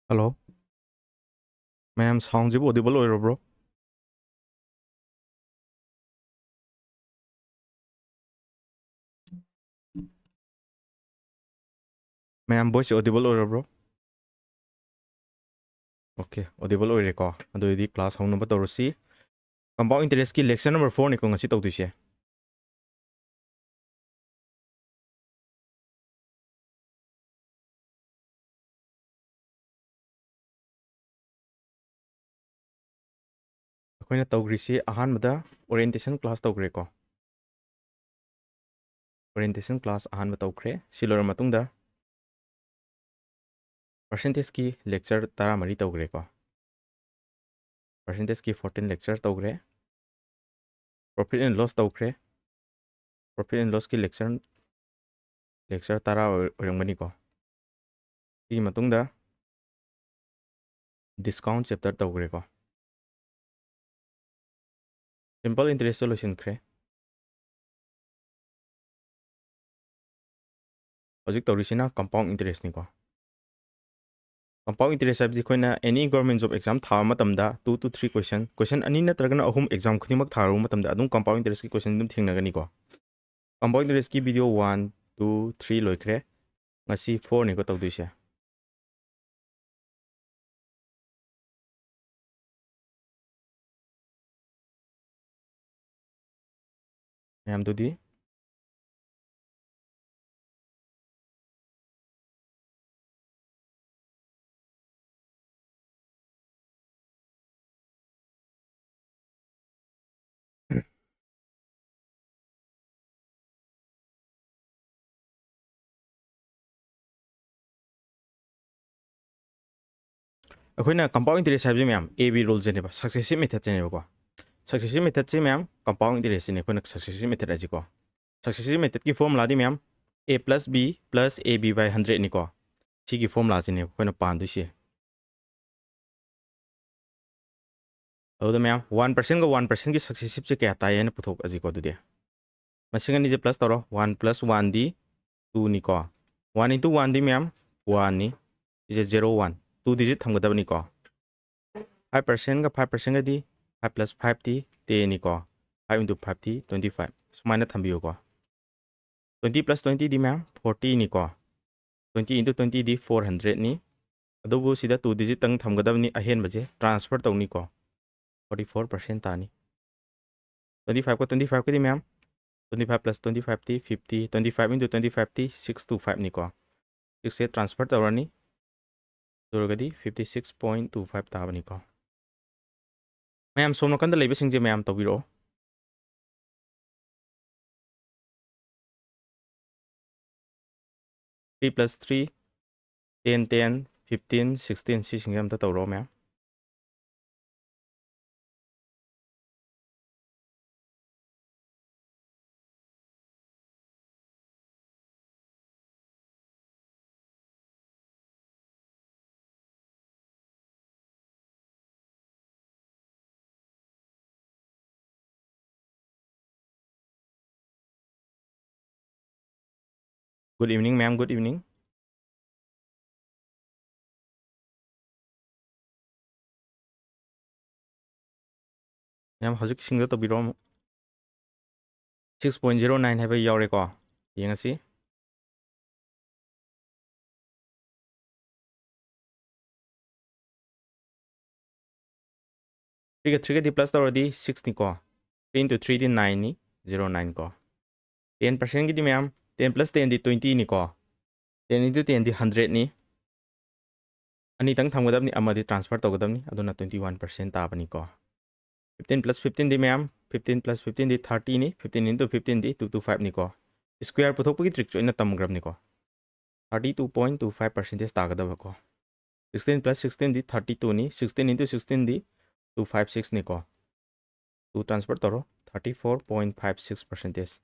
Hello, ma'am, sound audible bro? Ma'am, voice audible bro? Okay, audible ko. Ado di class hong number torosi. Compound interest ki lecture number 4 ni ko ngasi tawdu siya. Akoina tawgri si ahanbada orientation class tawgre ko. Orientation class ahanba tawgre. Silora matungda percentage ki lecture tara mari tawgre ko. Percentage ki 14 lecture tawgre. Profit and loss tawgre. Profit and loss ki lecture tara orangmani ko. Ki matungda discount chapter tawgre ko. Simple interest solution kre. Hojik tawrisina compound interest ni ko. Compound interest है जिकोना any government job exam था मतमदा 2 to 3 question अनि नत्रगना अहुम exam खुनिमक थारो मतमदा अदुम compound interest की question दुम थिंगनगनी को compound interest की video 1 2 3 लोइखरे ngasi 4 ni ko tawduise ma'am दुदी अखोइना compound interest है मैम AB rule जेनेबा successive method जेनेबा को successive method से मैम compound interest ने कोना successive method है को successive method की formula the ma'am A plus B plus AB by 100 ni ko सी की formula जेने कोना पांदुसे अदो मैम 1% का 1% की successive से क्या ताये ने पुथोक अजी को दुदे मसिंग नि जे प्लस तरो 1 plus 1 di 2 ni ko 1 into 1 di ma'am 1 ni जे 0 1 2 digit थमगदब नि को 5% का 5% का दी 5 plus 5 di 10 ni ko 5 into 5 di 25 सुमाइना थंबियो को 20 plus 20 di ma'am 40 ni ko 20 into 20 di 400 ni अदोबु सिदा 2 digit तंग थमगदब नि अहेन बजे ट्रांसफर तौनी को 44% तानी 25 को 25 को दी ma'am 25 plus 25 di 50 25 into 25 di 625 ni ko 6 से ट्रांसफर तौरनी दुर्गदी 56.25 ताबनी को मैम सोम नकंद लेबसिंजे मैम तौबिरो 3 plus 3 10 10 15 16 सी सिंगे अमता तौरो ma'am good evening ma'am good evening ma'am हजिक सिंगे तौबिरो 6.09 है यावरे को येंगसी थ्री दी प्लस तौरदी 6 नि को 3 into 3 di 9 ni 09 को 10% की दी मैम 10 plus 10 di 20 ni को 10 into 10 di 100 ni अनि तंग थमगदब नि अमदी ट्रांसफर तौगदब नि अदुना 21% ताबनी को 15 plus 15 di ma'am 15 plus 15 di 30 ni 15 into 15 di 225 ni को स्क्वायर पुथोकपगी ट्रिक चोइना तमग्रब नि को 32.25% तागदब को 16 plus 16 di 32 ni 16 into 16 di 256 ni को 2 ट्रांसफर तौरो 34.56%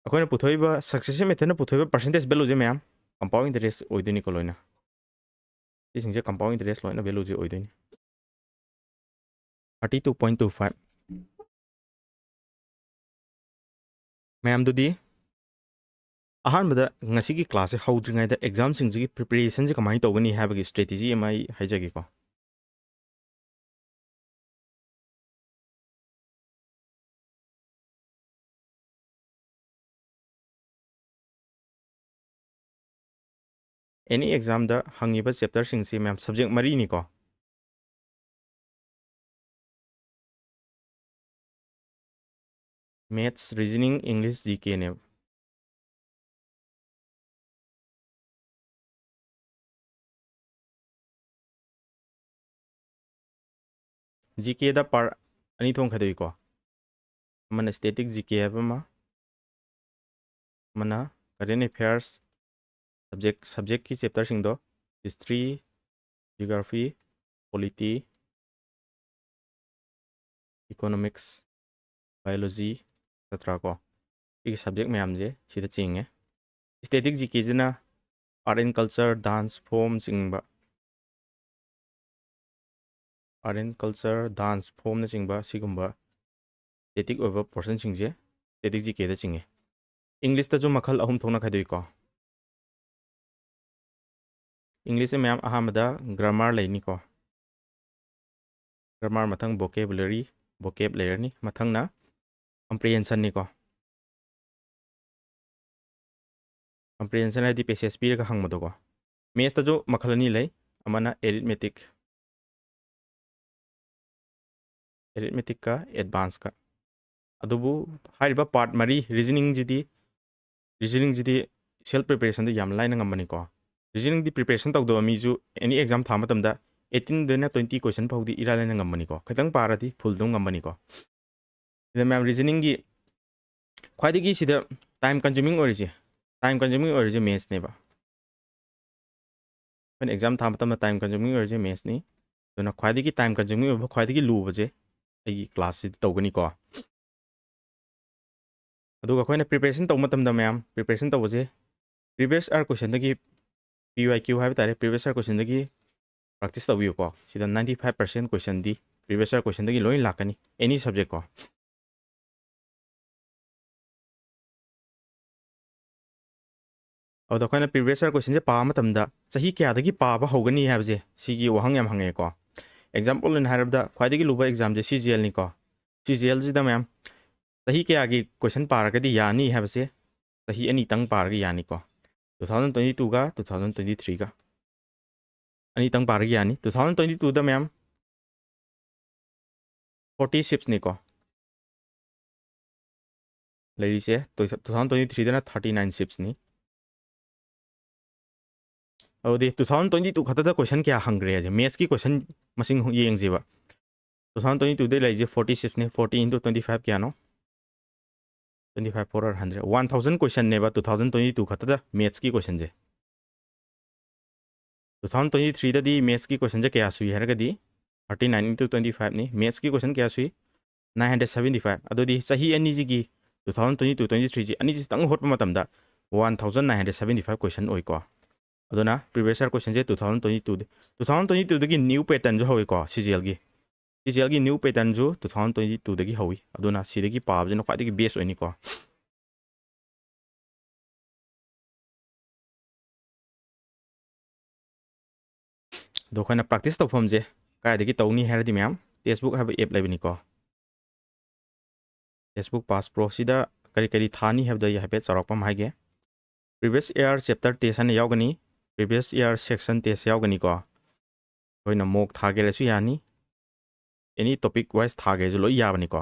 अखोइना पुथोइबा सक्सेसिव मेथड ना पुथोइबा परसेंटेज वैल्यू जे मैम कंपाउंड इंटरेस्ट ओइदोनी को लोइना इसिंग जे कंपाउंड इंटरेस्ट लोइना वैल्यू जे ओइदोनी 32.25 मैम दुदी ꯑꯍꯥꯟꯕꯗ ꯉꯁꯤꯒꯤ ꯀ꯭ꯂꯥꯁꯁꯦ ꯍꯧꯗ꯭ꯔꯤꯉꯩꯗ ꯑꯦꯛꯖꯥꯝꯁꯤꯡꯁꯤꯒꯤ ꯄ꯭ꯔꯤꯄꯦꯔꯦꯁꯟꯁꯦ ꯀꯃꯥꯏꯅ ꯇꯧꯒꯅꯤ ꯍꯥꯏꯕꯒꯤ ꯁ꯭ꯇ꯭ꯔꯦꯇꯦꯖꯤ ꯑꯃ ꯑꯩ ꯍꯥꯏꯖꯒꯦꯀꯣ ꯑꯦꯅꯤ ꯑꯦꯛꯖꯥꯝꯗ ꯍꯪꯉꯤꯕ ꯆꯦꯞꯇꯔꯁꯤꯡꯁꯤ ꯃꯌꯥꯝ ꯁꯕꯖꯦꯛ ꯃꯔꯤꯅꯤꯀꯣ ꯃꯦꯠꯁ ꯔꯤꯖꯅꯤꯡ ꯏꯪꯂꯤꯁ ꯖꯤ ꯀꯦꯅꯦꯕ ꯖꯤ ꯀꯦꯗ ꯄꯥꯔꯠ ꯑꯅꯤ ꯊꯣꯛꯅ ꯈꯥꯏꯗꯣꯛꯏꯀꯣ ꯑꯃꯅ ꯁ꯭ꯇꯦꯇꯤꯛ ꯖꯤ ꯀꯦ ꯍꯥꯏꯕ ꯑꯃ ꯑꯃꯅ ꯀꯔꯦꯟ ꯑꯦꯐꯤꯌꯔꯁ ꯁꯕꯖꯦꯛꯀꯤ ꯆꯦꯞꯇꯔꯁꯤꯡꯗꯣ history geography polity economics biology ꯅꯠꯇ꯭ꯔꯥ ꯀꯣ ꯁꯤꯒꯤ ꯁꯕꯖꯦꯛ ꯃꯌꯥꯝꯁꯦ ꯁꯤꯗ ꯆꯤꯡꯉꯦ ꯁ꯭ꯇꯦꯇꯤꯛ ꯖꯤ ꯀꯦꯁꯤꯅ art and culture dance form ꯆꯤꯡꯕ ꯑꯥꯔꯠ ꯑꯦꯟ ꯀꯜꯆꯔ ꯗꯥꯟꯁ ꯐꯣꯝꯅꯆꯤꯡꯕ ꯁꯤꯒꯨꯝꯕ ꯁ꯭ꯇꯦꯇꯤꯛ ꯑꯣꯏꯕ ꯄꯣꯔꯁꯟꯁꯤꯡꯁꯦ ꯁ꯭ꯇꯦꯇꯤꯛ ꯖꯤ ꯀꯦꯗ ꯆꯤꯡꯉꯦ ꯏꯪꯂꯤꯁꯇꯁꯨ ꯃꯈꯜ ꯑꯍꯨꯝ ꯊꯣꯛꯅ ꯈꯥꯏꯗꯣꯛꯏꯀꯣ ꯏꯪꯂꯤꯁꯁꯦ ꯃꯌꯥꯝ ꯑꯍꯥꯟꯕꯗ ꯒ꯭ꯔꯥꯃꯥꯔ ꯂꯩꯅꯤꯀꯣ ꯒ꯭ꯔꯥꯃꯥꯔ ꯃꯊꯪ ꯕꯣꯀꯦꯕꯨꯂꯔꯤ ꯕꯣꯀꯦꯞ ꯂꯩꯔꯅꯤ ꯃꯊꯪꯅ ꯀꯝꯄ꯭ꯔꯤꯍꯦꯟꯁꯟꯅꯤꯀꯣ ꯀꯝꯄ꯭ꯔꯤꯍꯦꯟꯁꯟ ꯍꯥꯏꯗꯤ ꯄꯦꯁꯦꯖ ꯄꯤꯔꯒ ꯍꯪꯕꯗꯣꯀꯣ ꯃꯦꯠꯁꯇꯁꯨ ꯃꯈꯜ ꯑꯅꯤ ꯂꯩ ꯑꯃꯅ ꯑꯦꯔꯤꯠꯃꯦꯇꯤꯛꯀ ꯑꯦꯗꯚꯥꯟꯁꯀ ꯑꯗꯨꯕꯨ ꯍꯥꯏꯔꯤꯕ ꯄꯥꯔꯠ ꯃꯔꯤ ꯔꯤꯖꯅꯤꯡꯁꯤꯗꯤ ꯁꯦꯜꯐ ꯄ꯭ꯔꯤꯄꯦꯔꯦꯁꯟꯗ ꯌꯥꯝ ꯂꯥꯏꯅ ꯉꯝꯕꯅꯤꯀꯣ ꯔꯤꯖꯅꯤꯡꯗꯤ ꯄ꯭ꯔꯤꯄꯦꯔꯦꯁꯟ ꯇꯧꯗꯕ ꯃꯤꯁꯨ ꯑꯦꯅꯤ ꯑꯦꯛꯖꯥꯝ ꯊꯥꯕ ꯃꯇꯝꯗ 18 20 ꯀꯣꯏꯁꯟ ꯐꯥꯎꯗꯤ ꯏꯔꯥꯏ ꯂꯥꯏꯅ ꯉꯝꯕꯅꯤꯀꯣ ꯈꯤꯇꯪ ꯄꯥꯔꯗꯤ ꯐꯨꯜ ꯑꯗꯨꯝ ꯉꯝꯕꯅꯤꯀꯣ ꯁꯤꯗ ꯃꯌꯥꯝ ꯔꯤꯖꯅꯤꯡꯒꯤ ꯈ꯭ꯋꯥꯏꯗꯒꯤ ꯁꯤꯗ ꯇꯥꯏꯝ ꯀꯟꯖꯨꯃꯤꯡ ꯑꯣꯏꯔꯤꯁꯦ ꯃꯦꯠꯁꯅꯦꯕ ꯑꯩꯈꯣꯏꯅ ꯑꯦꯛꯖꯥꯝ ꯊꯥꯕ ꯃꯇꯝꯗ ꯇꯥꯏꯝ ꯀꯟꯖꯨꯃꯤꯡ ꯑꯣꯏꯔꯤꯁꯦ ꯃꯦꯠꯁꯅꯤ ꯑꯗꯨꯅ ꯈ꯭ꯋꯥꯏꯗꯒꯤ ꯇꯥꯏꯝ ꯀꯟꯖꯨꯃꯤꯡ ꯑꯣꯏꯕ ꯈ꯭ꯋꯥꯏꯗꯒꯤ ꯂꯨꯕꯁꯦ ꯑꯩꯒꯤ ꯀ꯭ꯂꯥꯁꯁꯤꯗ ꯇꯧꯒꯅꯤꯀꯣ ꯑꯗꯨꯒ ꯑꯩꯈꯣꯏꯅ ꯄ꯭ꯔꯤꯄꯦꯔꯦꯁꯟ ꯇꯧꯕ ꯃꯇꯝꯗ ꯃꯌꯥꯝ ꯄ꯭ꯔꯤꯄꯦꯔꯦꯁꯟ ꯇꯧꯕꯁꯦ ꯄ꯭ꯔꯤꯚꯤꯌꯁ ꯏꯌꯔ ꯀꯣꯏꯁꯟꯗꯒꯤ PYQ ꯍꯥꯏꯕ ꯇꯥꯔꯦ ꯄ꯭ꯔꯤꯚꯤꯌꯁ ꯏꯌꯔ ꯀꯣꯏꯁꯟꯗꯒꯤ ꯄ꯭ꯔꯥꯛꯇꯤꯁ ꯇꯧꯕꯤꯌꯨꯀꯣ ꯁꯤꯗ 95% ꯀꯣꯏꯁꯟꯗꯤ ꯄ꯭ꯔꯤꯚꯤꯌꯁ ꯏꯌꯔ ꯀꯣꯏꯁꯟꯗꯒꯤ ꯂꯣꯏ ꯂꯥꯛꯀꯅꯤ ꯑꯦꯅꯤ ꯁꯕꯖꯦꯛ ꯀꯣ ꯑꯗꯨꯗ ꯑꯩꯈꯣꯏꯅ ꯄ꯭ꯔꯤꯚꯤꯌꯁ ꯏꯌꯔ ꯀꯣꯏꯁꯟꯁꯦ ꯄꯥꯕ ꯃꯇꯝꯗ ꯆꯍꯤ ꯀꯌꯥꯗꯒꯤ ꯄꯥꯕ ꯍꯧꯒꯅꯤ ꯍꯥꯏꯕꯁꯦ ꯁꯤꯒꯤ ꯋꯥꯍꯪ ꯌꯥꯝ ꯍꯪꯉꯛꯑꯦꯀꯣ ꯑꯦꯛꯖꯥꯝꯄꯜ ꯑꯣꯏꯅ ꯍꯥꯏꯔꯕꯗ ꯈ꯭ꯋꯥꯏꯗꯒꯤ ꯂꯨꯕ ꯑꯦꯛꯖꯥꯝꯁꯦ CGLꯅꯤꯀꯣ CGLꯁꯤꯗ ꯃꯌꯥꯝ ꯆꯍꯤ ꯀꯌꯥꯒꯤ ꯀꯣꯏꯁꯟ ꯄꯥꯔꯒꯗꯤ ꯌꯥꯅꯤ ꯍꯥꯏꯕꯁꯦ ꯆꯍꯤ ꯑꯅꯤꯇꯪ ꯄꯥꯔꯒ ꯌꯥꯅꯤꯀꯣ 2022ꯒ 2023ꯒ ꯑꯅꯤꯇꯪ ꯄꯥꯔꯒ ꯌꯥꯅꯤ 2022ꯗ ꯃꯌꯥꯝ 46ꯅꯤꯀꯣ ꯂꯩꯔꯤꯁꯦ 2023ꯗꯅ 39 ꯁꯤꯞꯁꯅꯤ ꯑꯗꯨꯗꯤ 2022 ꯈꯛꯇꯗ ꯀꯣꯏꯁꯟ ꯀꯌꯥ ꯍꯪꯈ꯭ꯔꯦ ꯍꯥꯏꯁꯦ ꯃꯦꯠꯁꯀꯤ ꯀꯣꯏꯁꯟ ꯃꯁꯤꯡ ꯌꯦꯡꯁꯦꯕ 2022ꯗ ꯂꯩꯔꯤꯁꯦ 46ꯅꯤ 40 × 25 ꯀꯌꯥꯅꯣ 25 4 100 1000 ꯀꯣꯏꯁꯟꯅꯦꯕ 2022 ꯈꯛꯇꯗ ꯃꯦꯠꯁꯀꯤ ꯀꯣꯏꯁꯟꯁꯦ 2023ꯗꯗꯤ ꯃꯦꯠꯁꯀꯤ ꯀꯣꯏꯁꯟꯁꯦ ꯀꯌꯥ ꯁꯨꯏ ꯍꯥꯏꯔꯒꯗꯤ 39 × 25ꯅꯤ ꯃꯦꯠꯁꯀꯤ ꯀꯣꯏꯁꯟ ꯀꯌꯥ ꯁꯨꯏ 975 ꯑꯗꯨꯗꯤ ꯆꯍꯤ ꯑꯅꯤꯁꯤꯒꯤ 2022 23ꯁꯤ ꯑꯅꯤꯁꯤꯇꯪ ꯍꯣꯠꯄ ꯃꯇꯝꯗ 1975 ꯀꯣꯏꯁꯟ ꯑꯣꯏꯀꯣ ꯑꯗꯨꯅ ꯄ꯭ꯔꯤꯚꯤꯌꯁ ꯏꯌꯔ ꯀꯣꯏꯁꯟꯁꯦ 2022ꯗꯒꯤ ꯅ꯭ꯌꯨ ꯄꯦꯇꯔꯟꯁꯨ ꯍꯧꯋꯤꯀꯣ CGLꯒꯤ ꯅ꯭ꯌꯨ ꯄꯦꯇꯔꯟꯁꯨ 2022ꯗꯒꯤ ꯍꯧꯋꯤ ꯑꯗꯨꯅ ꯁꯤꯗꯒꯤ ꯄꯥꯕꯁꯤꯅ ꯈ꯭ꯋꯥꯏꯗꯒꯤ ꯕꯦꯁ ꯑꯣꯏꯅꯤꯀꯣ ꯑꯗꯣ ꯑꯩꯈꯣꯏꯅ ꯄ꯭ꯔꯥꯛꯇꯤꯁ ꯇꯧꯐꯝꯁꯦ ꯀꯥꯏꯗꯒꯤ ꯇꯧꯅꯤ ꯍꯥꯏꯔꯗꯤ ꯃꯌꯥꯝ ꯇꯦꯛꯁꯕꯨꯛ ꯍꯥꯏꯕ ꯑꯦꯞ ꯂꯩꯕꯅꯤꯀꯣ ꯇꯦꯛꯁꯕꯨꯛ ꯄꯥꯁ ꯄ꯭ꯔꯣ ꯁꯤꯗ ꯀꯔꯤ ꯀꯔꯤ ꯊꯥꯅꯤ ꯍꯥꯏꯕꯗꯣ ꯑꯩ ꯍꯥꯏꯐꯦꯠ ꯆꯥꯎꯔꯥꯛꯄ ꯑꯃ ꯍꯥꯏꯒꯦ ꯄ꯭ꯔꯤꯚꯤꯌꯁ ꯏꯌꯔ ꯆꯦꯞꯇꯔ ꯇꯦꯁ ꯍꯥꯏꯅ ꯌꯥꯎꯒꯅꯤ ꯄ꯭ꯔꯤꯚꯤꯌꯁ ꯏꯌꯔ ꯁꯦꯛꯁꯟ ꯇꯦꯁ ꯌꯥꯎꯒꯅꯤꯀꯣ ꯑꯩꯈꯣꯏꯅ ꯃꯣꯛ ꯊꯥꯒꯦꯔꯁꯨ ꯌꯥꯅꯤ ꯑꯦꯅꯤ ꯇꯣꯄꯤꯛ ꯋꯥꯏꯁ ꯊꯥꯒꯦꯁꯨ ꯂꯣꯏ ꯌꯥꯕꯅꯤꯀꯣ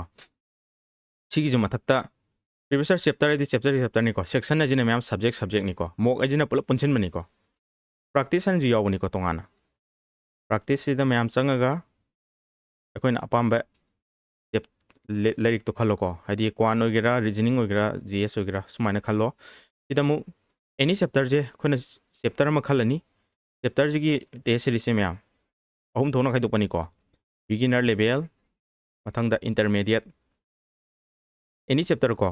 ꯁꯤꯒꯤꯁꯨ ꯃꯊꯛꯇ ꯄ꯭ꯔꯤꯚꯤꯌꯁ ꯏꯌꯔ ꯆꯦꯞꯇꯔ ꯍꯥꯏꯗꯤ ꯆꯦꯞꯇꯔꯅꯤꯀꯣ ꯁꯦꯛꯁꯟ ꯍꯥꯏꯁꯤꯅ ꯃꯌꯥꯝ ꯁꯕꯖꯦꯛꯅꯤꯀꯣ ꯃꯣꯛ ꯍꯥꯏꯁꯤꯅ ꯄꯨꯂꯞ ꯄꯨꯟꯁꯤꯟꯕꯅꯤꯀꯣ ꯄ꯭ꯔꯥꯛꯇꯤꯁ ꯍꯥꯏꯅꯁꯨ ꯌꯥꯎꯕꯅꯤꯀꯣ ꯇꯣꯉꯥꯟꯅ ꯄ꯭ꯔꯥꯛꯇꯤꯁꯁꯤꯗ ꯃꯌꯥꯝ ꯆꯪꯉꯒ ꯑꯩꯈꯣꯏꯅ ꯑꯄꯥꯝꯕ ꯂꯥꯏꯔꯤꯛꯇꯣ ꯈꯜꯂꯣꯀꯣ ꯍꯥꯏꯗꯤ ꯀ꯭ꯋꯥꯟ ꯑꯣꯏꯒꯦꯔꯥ ꯔꯤꯖꯅꯤꯡ ꯑꯣꯏꯒꯦꯔꯥ GS ꯑꯣꯏꯒꯦꯔꯥ ꯁꯨꯃꯥꯏꯅ ꯈꯜꯂꯣ ꯁꯤꯗ ꯑꯃꯨꯛ ꯑꯦꯅꯤ ꯆꯦꯞꯇꯔꯁꯦ ꯑꯩꯈꯣꯏꯅ ꯆꯦꯞꯇꯔ ꯑꯃ ꯈꯜꯂꯅꯤ ꯆꯦꯞꯇꯔꯁꯤꯒꯤ ꯇꯦꯁ ꯁꯤꯔꯤꯁꯁꯦ ꯃꯌꯥꯝ ꯑꯍꯨꯝ ꯊꯣꯛꯅ ꯈꯥꯏꯗꯣꯛꯄꯅꯤꯀꯣ ꯕꯤꯒꯤꯅꯔ ꯂꯦꯚꯦꯜ ꯃꯊꯪꯗ ꯏꯟꯇꯔꯃꯦꯗꯤꯌꯦꯠ ꯑꯦꯅꯤ ꯆꯦꯞꯇꯔ ꯀꯣ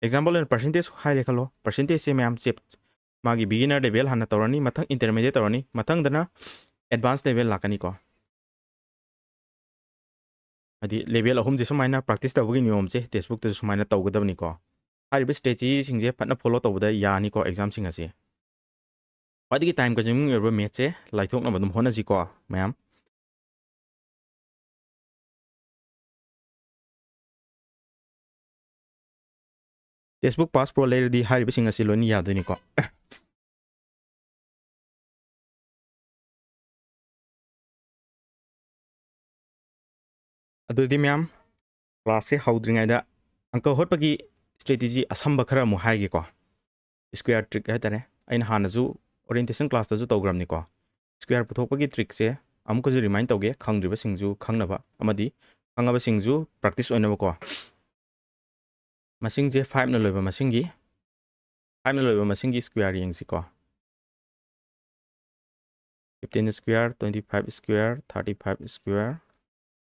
ꯑꯦꯛꯖꯥꯝꯄꯜ ꯑꯣꯏꯅ ꯄꯔꯁꯦꯟꯇꯦꯖ ꯍꯥꯏꯔꯦ ꯈꯜꯂꯣ ꯄꯔꯁꯦꯟꯇꯦꯖꯁꯦ ꯃꯌꯥꯝ ꯃꯥꯒꯤ ꯕꯤꯒꯤꯅꯔ ꯂꯦꯚꯦꯜ ꯍꯥꯟꯅ ꯇꯧꯔꯅꯤ ꯃꯊꯪ ꯏꯟꯇꯔꯃꯦꯗꯤꯌꯦꯠ ꯇꯧꯔꯅꯤ ꯃꯊꯪꯗꯅ ꯑꯦꯗꯚꯥꯟꯁ ꯂꯦꯚꯦꯜ ꯂꯥꯛꯀꯅꯤꯀꯣ ꯍꯥꯏꯗꯤ ꯂꯦꯚꯦꯜ ꯑꯍꯨꯝꯁꯦ ꯁꯨꯃꯥꯏꯅ ꯄ꯭ꯔꯥꯛꯇꯤꯁ ꯇꯧꯕꯒꯤ ꯅꯤꯌꯣꯝꯁꯦ ꯇꯦꯛꯁꯕꯨꯛꯇꯁꯨ ꯁꯨꯃꯥꯏꯅ ꯇꯧꯒꯗꯕꯅꯤꯀꯣ ꯍꯥꯏꯔꯤꯕ ꯁ꯭ꯇ꯭ꯔꯦꯇꯦꯖꯤꯁꯤꯡꯁꯦ ꯐꯖꯅ ꯐꯣꯂꯣ ꯇꯧꯕꯗ ꯌꯥꯅꯤꯀꯣ ꯑꯦꯛꯖꯥꯝꯁꯤꯡ ꯑꯁꯤ ꯈ꯭ꯋꯥꯏꯗꯒꯤ ꯇꯥꯏꯝ ꯀꯟꯖꯨꯃꯤꯡ ꯑꯣꯏꯕ ꯃꯦꯠꯁꯦ ꯂꯥꯏꯊꯣꯛꯅꯕ ꯑꯗꯨꯝ ꯍꯣꯠꯅꯁꯤꯀꯣ ꯃꯌꯥꯝ ꯇꯦꯛꯁꯕꯨꯛ ꯄꯥꯁ ꯄ꯭ꯔꯣ ꯂꯩꯔꯗꯤ ꯍꯥꯏꯔꯤꯕꯁꯤꯡ ꯑꯁꯤ ꯂꯣꯏꯅ ꯌꯥꯗꯣꯏꯅꯤꯀꯣ ꯑꯗꯨꯗꯤ ꯃꯌꯥꯝ ꯀ꯭ꯂꯥꯁꯁꯦ ꯍꯧꯗ꯭ꯔꯤꯉꯩꯗ ꯑꯪꯀ ꯍꯣꯠꯄꯒꯤ ꯁ꯭ꯇ꯭ꯔꯦꯇꯦꯖꯤ ꯑꯁꯝꯕ ꯈꯔ ꯑꯃꯨꯛ ꯍꯥꯏꯒꯦꯀꯣ ꯁ꯭ꯀ꯭ꯋꯦꯔ ꯇ꯭ꯔꯤꯛ ꯍꯥꯏꯇꯥꯔꯦ ꯑꯩꯅ ꯍꯥꯟꯅꯁꯨ ꯑꯣꯔꯤꯌꯦꯟꯇꯦꯁꯟ ꯀ꯭ꯂꯥꯁꯇꯁꯨ ꯇꯧꯈ꯭ꯔꯕꯅꯤꯀꯣ ꯁ꯭ꯀ꯭ꯋꯦꯔ ꯄꯨꯊꯣꯛꯄꯒꯤ ꯇ꯭ꯔꯤꯛꯁꯦ ꯑꯃꯨꯛꯀꯁꯨ ꯔꯤꯃꯥꯏꯟ ꯇꯧꯒꯦ ꯈꯪꯗ꯭ꯔꯤꯕꯁꯤꯡꯁꯨ ꯈꯪꯅꯕ ꯑꯃꯗꯤ ꯈꯪꯉꯕꯁꯤꯡꯁꯨ ꯄ꯭ꯔꯥꯛꯇꯤꯁ ꯑꯣꯏꯅꯕꯀꯣ ꯃꯁꯤꯡꯁꯦ 5ꯅ ꯂꯣꯏꯕ ꯃꯁꯤꯡꯒꯤ 5ꯅ ꯂꯣꯏꯕ ꯃꯁꯤꯡꯒꯤ ꯁ꯭ꯀ꯭ꯋꯦꯔ ꯌꯦꯡꯁꯤꯀꯣ 15 ꯁ꯭ꯀ꯭ꯋꯦꯔ 25 ꯁ꯭ꯀ꯭ꯋꯦꯔ 35 ꯁ꯭ꯀ꯭ꯋꯦꯔ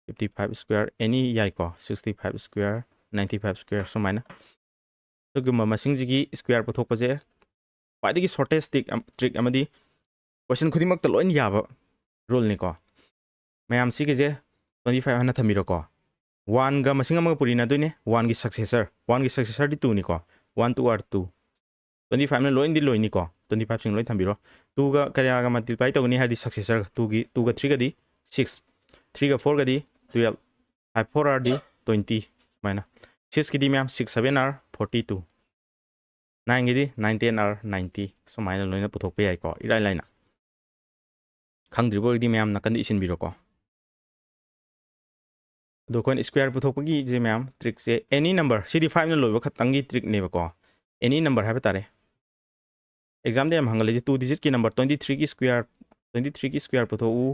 55 ꯁ꯭ꯀ꯭ꯋꯦꯔ ꯑꯦꯅꯤ ꯌꯥꯏꯀꯣ 65 ꯁ꯭ꯀ꯭ꯋꯦꯔ 95 ꯁ꯭ꯀ꯭ꯋꯦꯔ ꯁꯨꯃꯥꯏꯅ ꯑꯗꯨꯒꯨꯝꯕ ꯃꯁꯤꯡꯁꯤꯒꯤ ꯁ꯭ꯀ꯭ꯋꯦꯔ ꯄꯨꯊꯣꯛꯄꯁꯦ ꯈ꯭ꯋꯥꯏꯗꯒꯤ ꯁꯣꯔꯇꯦꯁ ꯇ꯭ꯔꯤꯛ ꯑꯃꯗꯤ ꯀꯣꯏꯁꯟ ꯈꯨꯗꯤꯡꯃꯛꯇ ꯂꯣꯏꯅ ꯌꯥꯕ ꯔꯨꯜꯅꯤꯀꯣ ꯃꯌꯥꯝ ꯁꯤꯒꯤꯁꯦ 25 ꯍꯥꯟꯅ ꯊꯝꯕꯤꯔꯣꯀꯣ 1ꯒ ꯃꯁꯤꯡ ꯑꯃꯒ ꯄꯨꯔꯤꯅꯗꯣꯏꯅꯦ 1ꯒꯤ ꯁꯛꯁꯦꯁꯔꯗꯤ 2ꯅꯤꯀꯣ 1 2 are 2 25ꯅ ꯂꯣꯏꯅꯗꯤ ꯂꯣꯏꯅꯤꯀꯣ 25ꯁꯤꯡ ꯂꯣꯏ ꯊꯝꯕꯤꯔꯣ 2ꯒ ꯀꯌꯥꯒ ꯃꯜꯇꯤꯄ꯭ꯂꯥꯏ ꯇꯧꯒꯅꯤ ꯍꯥꯏꯗꯤ ꯁꯛꯁꯦꯁꯔ 2ꯒ 3ꯒꯗꯤ 6 3ꯒ 4ꯒꯗꯤ 12 5 4 are ꯗꯤ 20 ꯁꯨꯃꯥꯏꯅ 6ꯒꯤꯗꯤ ꯃꯌꯥꯝ 6 7 are 42 9ꯒꯤꯗꯤ 9 10 are 90 ꯁꯨꯃꯥꯏꯅ ꯂꯣꯏꯅ ꯄꯨꯊꯣꯛꯄ ꯌꯥꯏꯀꯣ ꯏꯔꯥꯏ ꯂꯥꯏꯅ ꯈꯪꯗ꯭ꯔꯤꯕ ꯑꯣꯏꯔꯗꯤ ꯃꯌꯥꯝ ꯅꯥꯀꯟꯗ ꯏꯁꯤꯟꯕꯤꯔꯣꯀꯣ ꯑꯗꯣ ꯑꯩꯈꯣꯏꯅ ꯁ꯭ꯀ꯭ꯋꯦꯔ ꯄꯨꯊꯣꯛꯄꯒꯤꯁꯦ ꯃꯌꯥꯝ ꯇ꯭ꯔꯤꯛꯁꯦ ꯑꯦꯅꯤ ꯅꯝꯕꯔ ꯁꯤꯗꯤ 5ꯅ ꯂꯣꯏꯕ ꯈꯛꯇꯪꯒꯤ ꯇ꯭ꯔꯤꯛꯅꯦꯕꯀꯣ ꯑꯦꯅꯤ ꯅꯝꯕꯔ ꯍꯥꯏꯕ ꯇꯥꯔꯦ ꯑꯦꯛꯖꯥꯝꯗ ꯌꯥꯝ ꯍꯪꯒꯠꯂꯤꯁꯦ 2 ꯗꯤꯖꯤꯠꯀꯤ ꯅꯝꯕꯔ 23ꯒꯤ ꯁ꯭ꯀ꯭ꯋꯦꯔ ꯄꯨꯊꯣꯛꯎ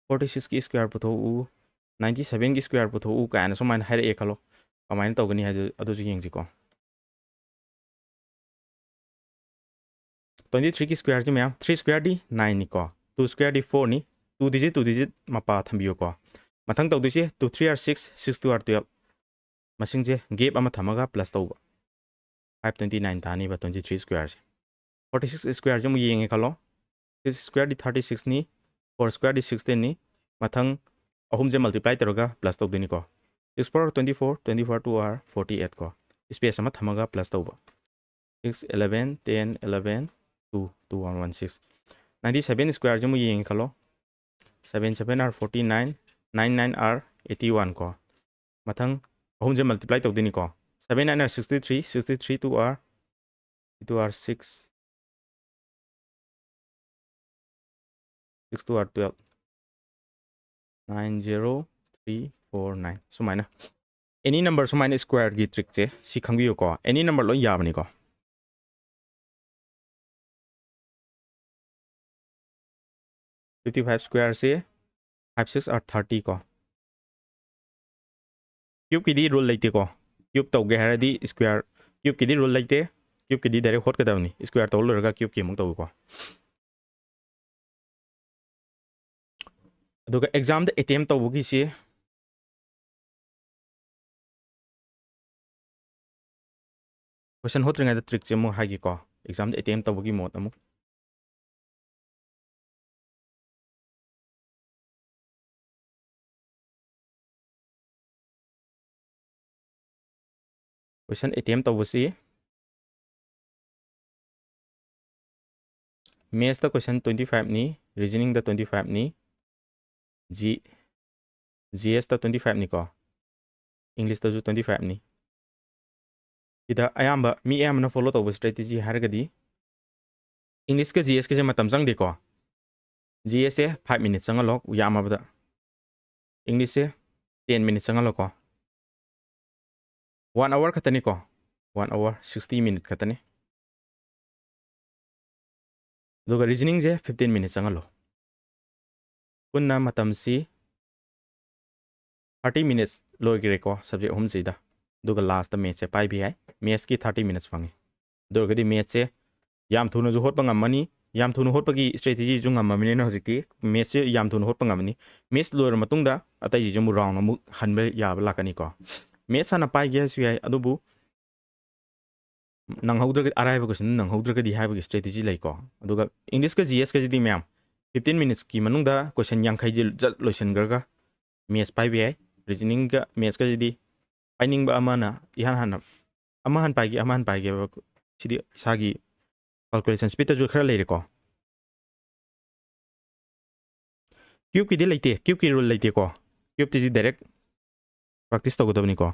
46ꯒꯤ ꯁ꯭ꯀ꯭ꯋꯦꯔ ꯄꯨꯊꯣꯛꯎ 97ꯒꯤ ꯁ꯭ꯀ꯭ꯋꯦꯔ ꯄꯨꯊꯣꯛꯎ ꯀꯥꯏꯅ ꯁꯨꯃꯥꯏꯅ ꯍꯥꯏꯔꯛꯑꯦ ꯈꯜꯂꯣ ꯀꯃꯥꯏꯅ ꯇꯧꯒꯅꯤ ꯍꯥꯏꯗꯨ ꯑꯗꯨꯁꯨ ꯌꯦꯡꯁꯤꯀꯣ 23ꯒꯤ ꯁ꯭ꯀ꯭ꯋꯦꯔꯁꯤ ꯃꯌꯥꯝ 3 ꯁ꯭ꯀ꯭ꯋꯦꯔꯗꯤ 9ꯅꯤꯀꯣ 2 ꯁ꯭ꯀ꯭ꯋꯦꯔꯗꯤ 4ꯅꯤ 2 ꯗꯤꯖꯤꯠ ꯃꯄꯥ ꯊꯝꯕꯤꯌꯨꯀꯣ ꯃꯊꯪ ꯇꯧꯗꯣꯏꯁꯦ 2 3 are 6 6 2 are 12 ꯃꯁꯤꯡꯁꯦ ꯒꯦꯞ ꯑꯃ ꯊꯝꯃꯒ ꯄ꯭ꯂꯁ ꯇꯧꯕ 529 ꯇꯥꯅꯤꯕ 23 ꯁ꯭ꯀ꯭ꯋꯦꯔꯁꯦ 46 ꯁ꯭ꯀ꯭ꯋꯦꯔꯁꯦ ꯑꯃꯨꯛ ꯌꯦꯡꯉꯦ ꯈꯜꯂꯣ 6 ꯁ꯭ꯀ꯭ꯋꯦꯔꯗꯤ 36ꯅꯤ 4 ꯁ꯭ꯀ꯭ꯋꯦꯔꯗꯤ 16ꯅꯤ ꯃꯊꯪ ꯑꯍꯨꯝꯁꯦ ꯃꯜꯇꯤꯄ꯭ꯂꯥꯏ ꯇꯧꯔꯒ ꯄ꯭ꯂꯁ ꯇꯧꯗꯣꯏꯅꯤꯀꯣ 6 4 24 24 2 are 48 ꯀꯣ ꯁ꯭ꯄꯦꯁ ꯑꯃ ꯊꯝꯃꯒ ꯄ꯭ꯂꯁ ꯇꯧꯕ 6 11 10 11 2 2 1 1 6 97 square जब ये खलो 7 7 are 49 9 9 are 81 को मथंग अहुम जे मल्टीप्लाई तौद को 7 9 are 63 63 2 are 6 6 2 are 12 9 0 3 4 9 सुमाइना any number सुमाइना square की ट्रिक से सी खंबियो को एनी नंबर लो याबनी को 55 square से 5 6 are 30 को क्यूब की दी रूल लेते को क्यूब तौगे हरदी स्क्वायर क्यूब की दी रूल लेते क्यूब की दी डायरेक्ट होट कदवनी स्क्वायर तौल लगा क्यूब की मुक तौ को अदुगा एग्जाम द अटेम्प्ट तौबगी से क्वेश्चन होत्रिङाइदा ट्रिक से मु हागी को एग्जाम द अटेम्प्ट तौबगी मोड अमु क्वेश्चन अटेम्प्ट तौबसी मैथ्स द क्वेश्चन 25 नी रीजनिंग द 25 नी जीएस द 25 नी को इंग्लिश द 25 नी इदा अयाम्बा मी अयामना फॉलो तौब स्ट्रेटजी हारगदी इंग्लिश के जीएस के जे मतम जंग देखो जीएस से 5 मिनट चंगलो यामाबदा इंग्लिश से 10 मिनट चंगलो को 1 hour खतनी को 1 hour 60 minute खतनी दुगा रीजनिंग जे 15 minutes चंगलो पुन्ना मतम सी 30 minutes लोगिरे को सब्जेक्ट हम सीदा दुगा लास्ट मैथ से पाई भी है मैथ्स की 30 minutes फंगे दुगदी मैथ से याम थुनो जो होत पंगमनी याम थुनो होत पगी स्ट्रेटजी जो ngममनी न हजिकी मैथ से याम थुनो होत पंगमनी मैथ लोर मतुंगदा अतै जी जमु राउंड अमु हनबे याब लाकनी को मैथ साना पाई गे सु याय अदुबु नंगहौद्रग अराइब क्वेश्चन नंगहौद्रगदी हाइबगी स्ट्रेटजी लैको अदुगा इंग्लिश का जीएस का जिदी मैम 15 minutes की मनुंगदा क्वेश्चन यांखै जे जट लोइसनगरगा मैथ्स पाइबे रीजनिंग का मैथ्स का जिदी pining Amana इहान Hana amahan paige sidi isagi calculation speed ju khara leire ko cube ki de leite cube ki rule leite ko cube ti direct practice to godabni ko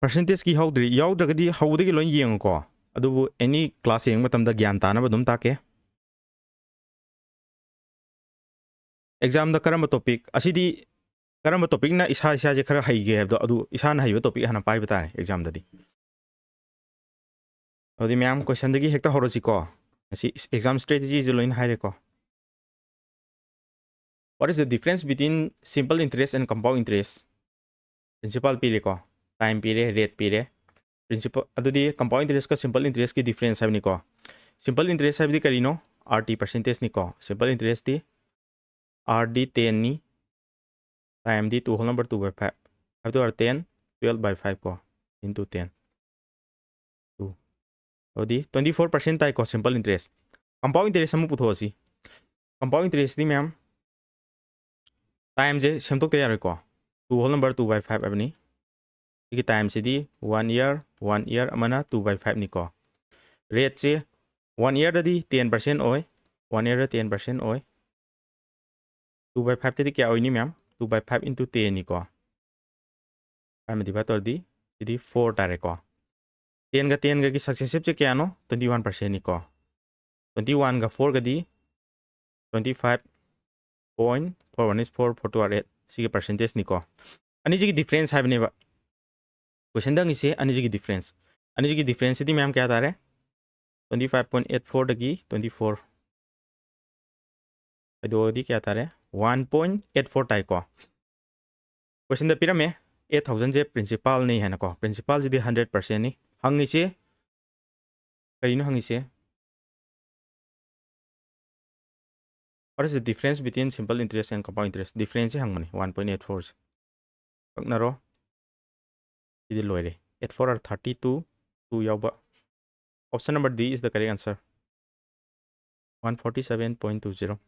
percentage ki howdri yawdragadi howdagi loin yeng ko adubu any class yeng matamda gyan ta na badum ta ke exam da karamba topic asidi karamba topic na isa je khara haige hebdo adu isa na haiba topic hana pai bata exam dadi adi myam question dagi hekta horosi ko asi exam strategy je loin haire ko what is the difference between simple interest and compound interest principal pire ko time pire rate pire principal adudi compound interest ka simple interest ki difference habni ko simple interest habdi karino rt percentage ni ko simple interest ti rd 10 ni time di 2 whole number 2 by 5 have to 10 12 by 5 ko into 10 2 odi 24% tai ko simple interest compound interest samu putho si compound interest ni ma'am time je semtok te yar ko 2 whole number 2 by 5 abni ki time se di 1 year amana 2 by 5 ni ko rate se 1 year da di 10% oi 1 year da 10% oi 2 by 5 te di kya oi ni ma'am 2 by 5 into 10 ni ko time divided di di 4 tare ko 10 ga ki successive che kya no 21% ni ko 21 ga 4 ga di 25.41 is 4 4 to 8 sige percentage ni ko ani ji ki difference have ne ba question dang ise ani ji ki difference di ma'am kya tare 25.84 dagi 24 ado di kya tare 1.84 tai ko question da pirame 8000 je principal ni hai na ko principal ji di 100% ni hangi se karino hangi se what is the difference between simple interest and compound interest difference hangmani 1.84 paknaro idi loire 84 or 32 2 yawba option number D is the correct answer 147.20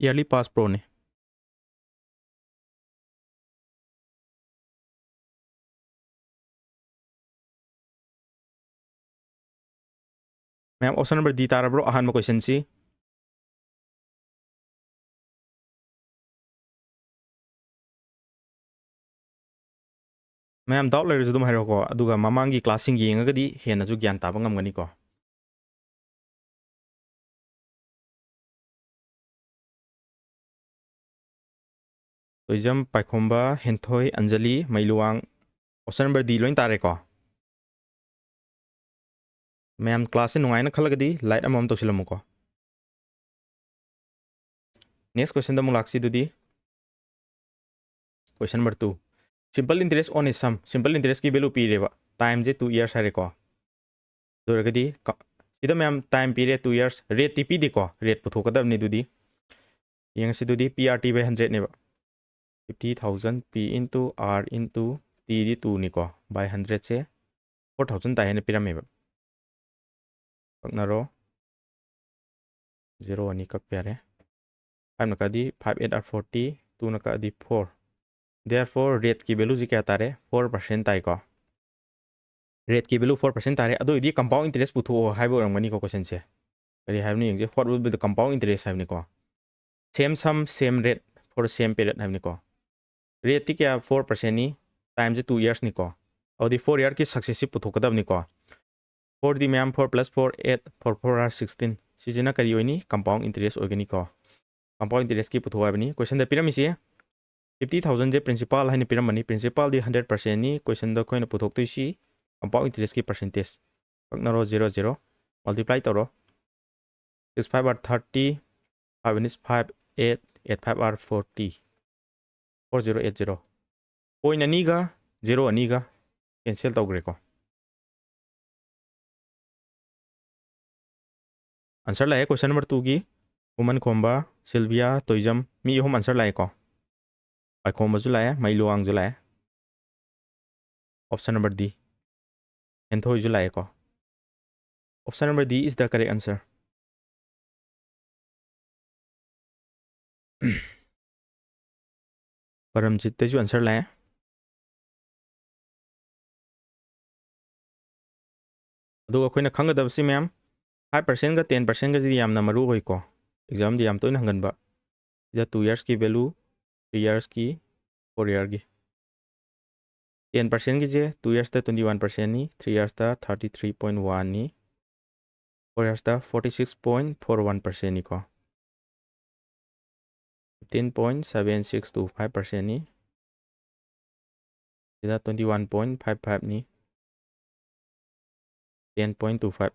yearly pass pro ne ma'am option number D tara bro ahan mo question si ma'am doubt leire dum hairo ko aduga mamangi classing yengagadi hena ju gyan taba ngamgani ko toijam paikhomba henthoi anjali mailuwang option number D loin tare ko ma'am class nungai na khalagadi light amam to silamu ko next question da mulaksi dudi question number 2 simple interest on is sum simple interest ki value pi reba time je 2 years hare ko doragadi ida ma'am time period 2 years rate tp di ko rate puthokadab ni dudi yang si dudi prt by 100 ne ba 50000 p into r into t di 2 ni ko by 100 se 4000 ta hene pirame ba paknaro 0 ani kak pyare 5 naka di 5 8 are 40 2 naka di 4 therefore rate ki value ji kya tare 4% tai ko rate ki value 4% tare ado idi compound interest putho haibo ramani ko question se kari haibni yengje what will be the compound interest haibni ko same sum same rate for same period haibni ko rate ti kya 4% ni time je 2 years ni ko odi 4 year ki successive putho kadab ni ko 4 di ma'am 4 plus 4 8 4 4 are 16 sijina kari oini compound interest organic ko compound interest ki putho haibni question da piramisi 50000 je principal haini piramani principal di 100% ni question da koina puthok toisi compound interest ki percentage paknaro 0 multiply toro 6 5 are 30 5 is 5 8 8 5 are 40 4080 point ani ga 0 ani ga cancel togre ko answer la question number 2 gi woman khomba Sylvia toijam mi hom answer la ko pai khomba ju la mai luang ju la option number D enthoi ju la ko option number D is the correct answer Paramjit te ju answer la adu akoina khangada si ma'am 5% ga 10% ga ji yamna maru hoi ko exam di yam toina hangan ba ida 2 years ki value 3 years ki 4 year gi 10% ki je 2 years ta 21% ni 3 years ta 33.1 ni 4 years ta 46.41% ni ko 15.7625% ni ida 21.55 ni 10.25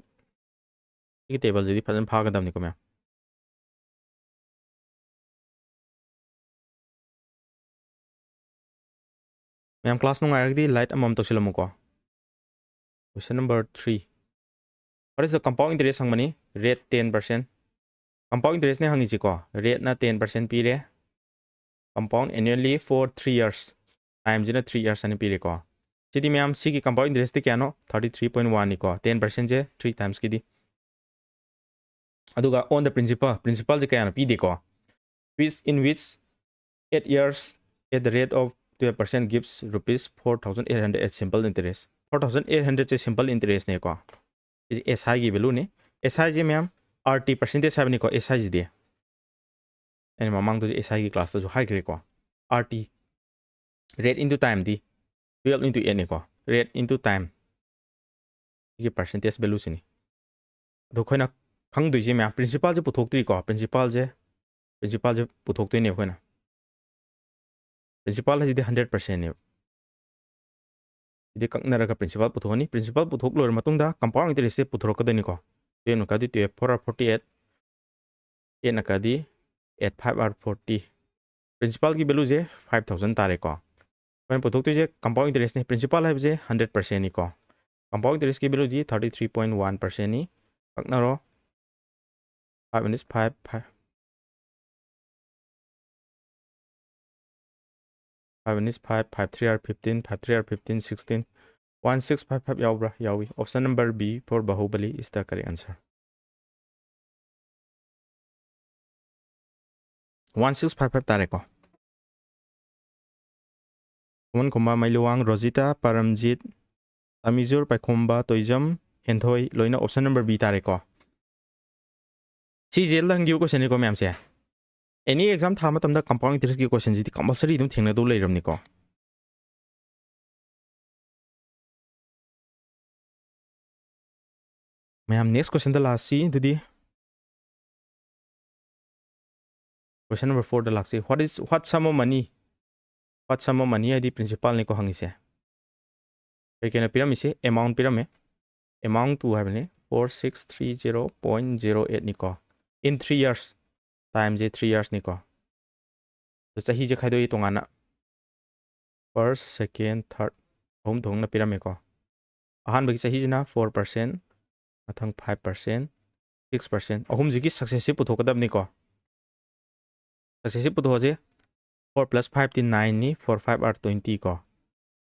ini table jadi pasan phagadam ni ko ma'am ma'am class nung aragdi light amam to silamu ko question number 3 what is the compound interest hang mani rate 10% compound interest ne hangi chi ko rate na 10% pi re compound annually for 3 years time jina 3 years ani pi re ko sidi ma'am si ki compound interest ti kya no 33.1 ni ko 10% je 3 times ki di aduga on the principal je kya no pi di ko in which 8 years at the rate of 12% gives rupees 4,800 at simple interest 4,800 je simple interest ne ko is SI ki value ne SI je ma'am RT percentage have ni ko SI je de and mamang to SI ki class to high grade ko RT rate into time di 12 into 8 ne ko rate into time ki percentage value sini do khoina khang dui je ma'am principal je puthok tri ko principal je puthok tu ne khoina principal है 100% ने इदे ककनरा का principal पुथोनी principal पुथोक लोर मतुंग दा compound interest से पुथोक कदनी को ये न कदी 448 ये न कदी 8540 principal की value जे 5000 तारे को मैं पुथोक तो जे compound interest ने principal है जे 100% नि को compound interest की value जी 33.1% नि ककनरो 5 minus 5 minus 5 5 3 are 15 5 3 are 15 16 1655 yaubra yawi option number B for Bahubali is the correct answer 1655 tare ko Kuman Kumba Mailuang Rosita Paramjit Tamizur Paikomba Toijam Henthoi loina option number B tare ko CHSL lang gi question ni ko ma'am se any exam tha matam da compound interest gi question ji compulsory dum thengna do leiram ni ko ma'am next question da last see dudi question number 4 da last see what sum of money id principal ni ko hangi se kena piram ise amount piram amount to have ne 4630.08 ni ko in 3 years time je 3 years ni ko to chahi je khai do i tongana first second third hom thong na piram ko ahan bagi chahi jina 4% mathang 5% 6% ahum jigi successive puthokadab ni ko successive putho je 4 plus 5 ti 9 ni 4 5 are 20 ko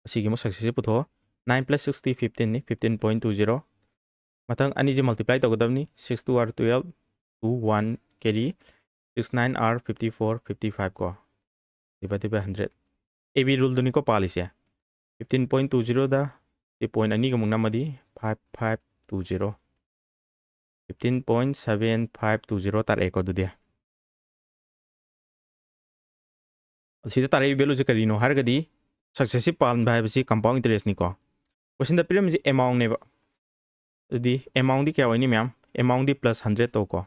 asigi mo successive putho 9 plus 60 15 ni 15.20 mathang ani je multiply togadab ni 6 2 are 12 2 1 carry 6 9 are 54 55 ko divided by 100 AB rule duni ko palise 15.20 da the point ani gamung namadi 5520 15.7520 tar eko dudia sida tare value je karino hargadi successive palm bhai basi compound interest ni ko question da pyramid amount ne ba di amount di kya hoini ma'am amount di plus 100 to ko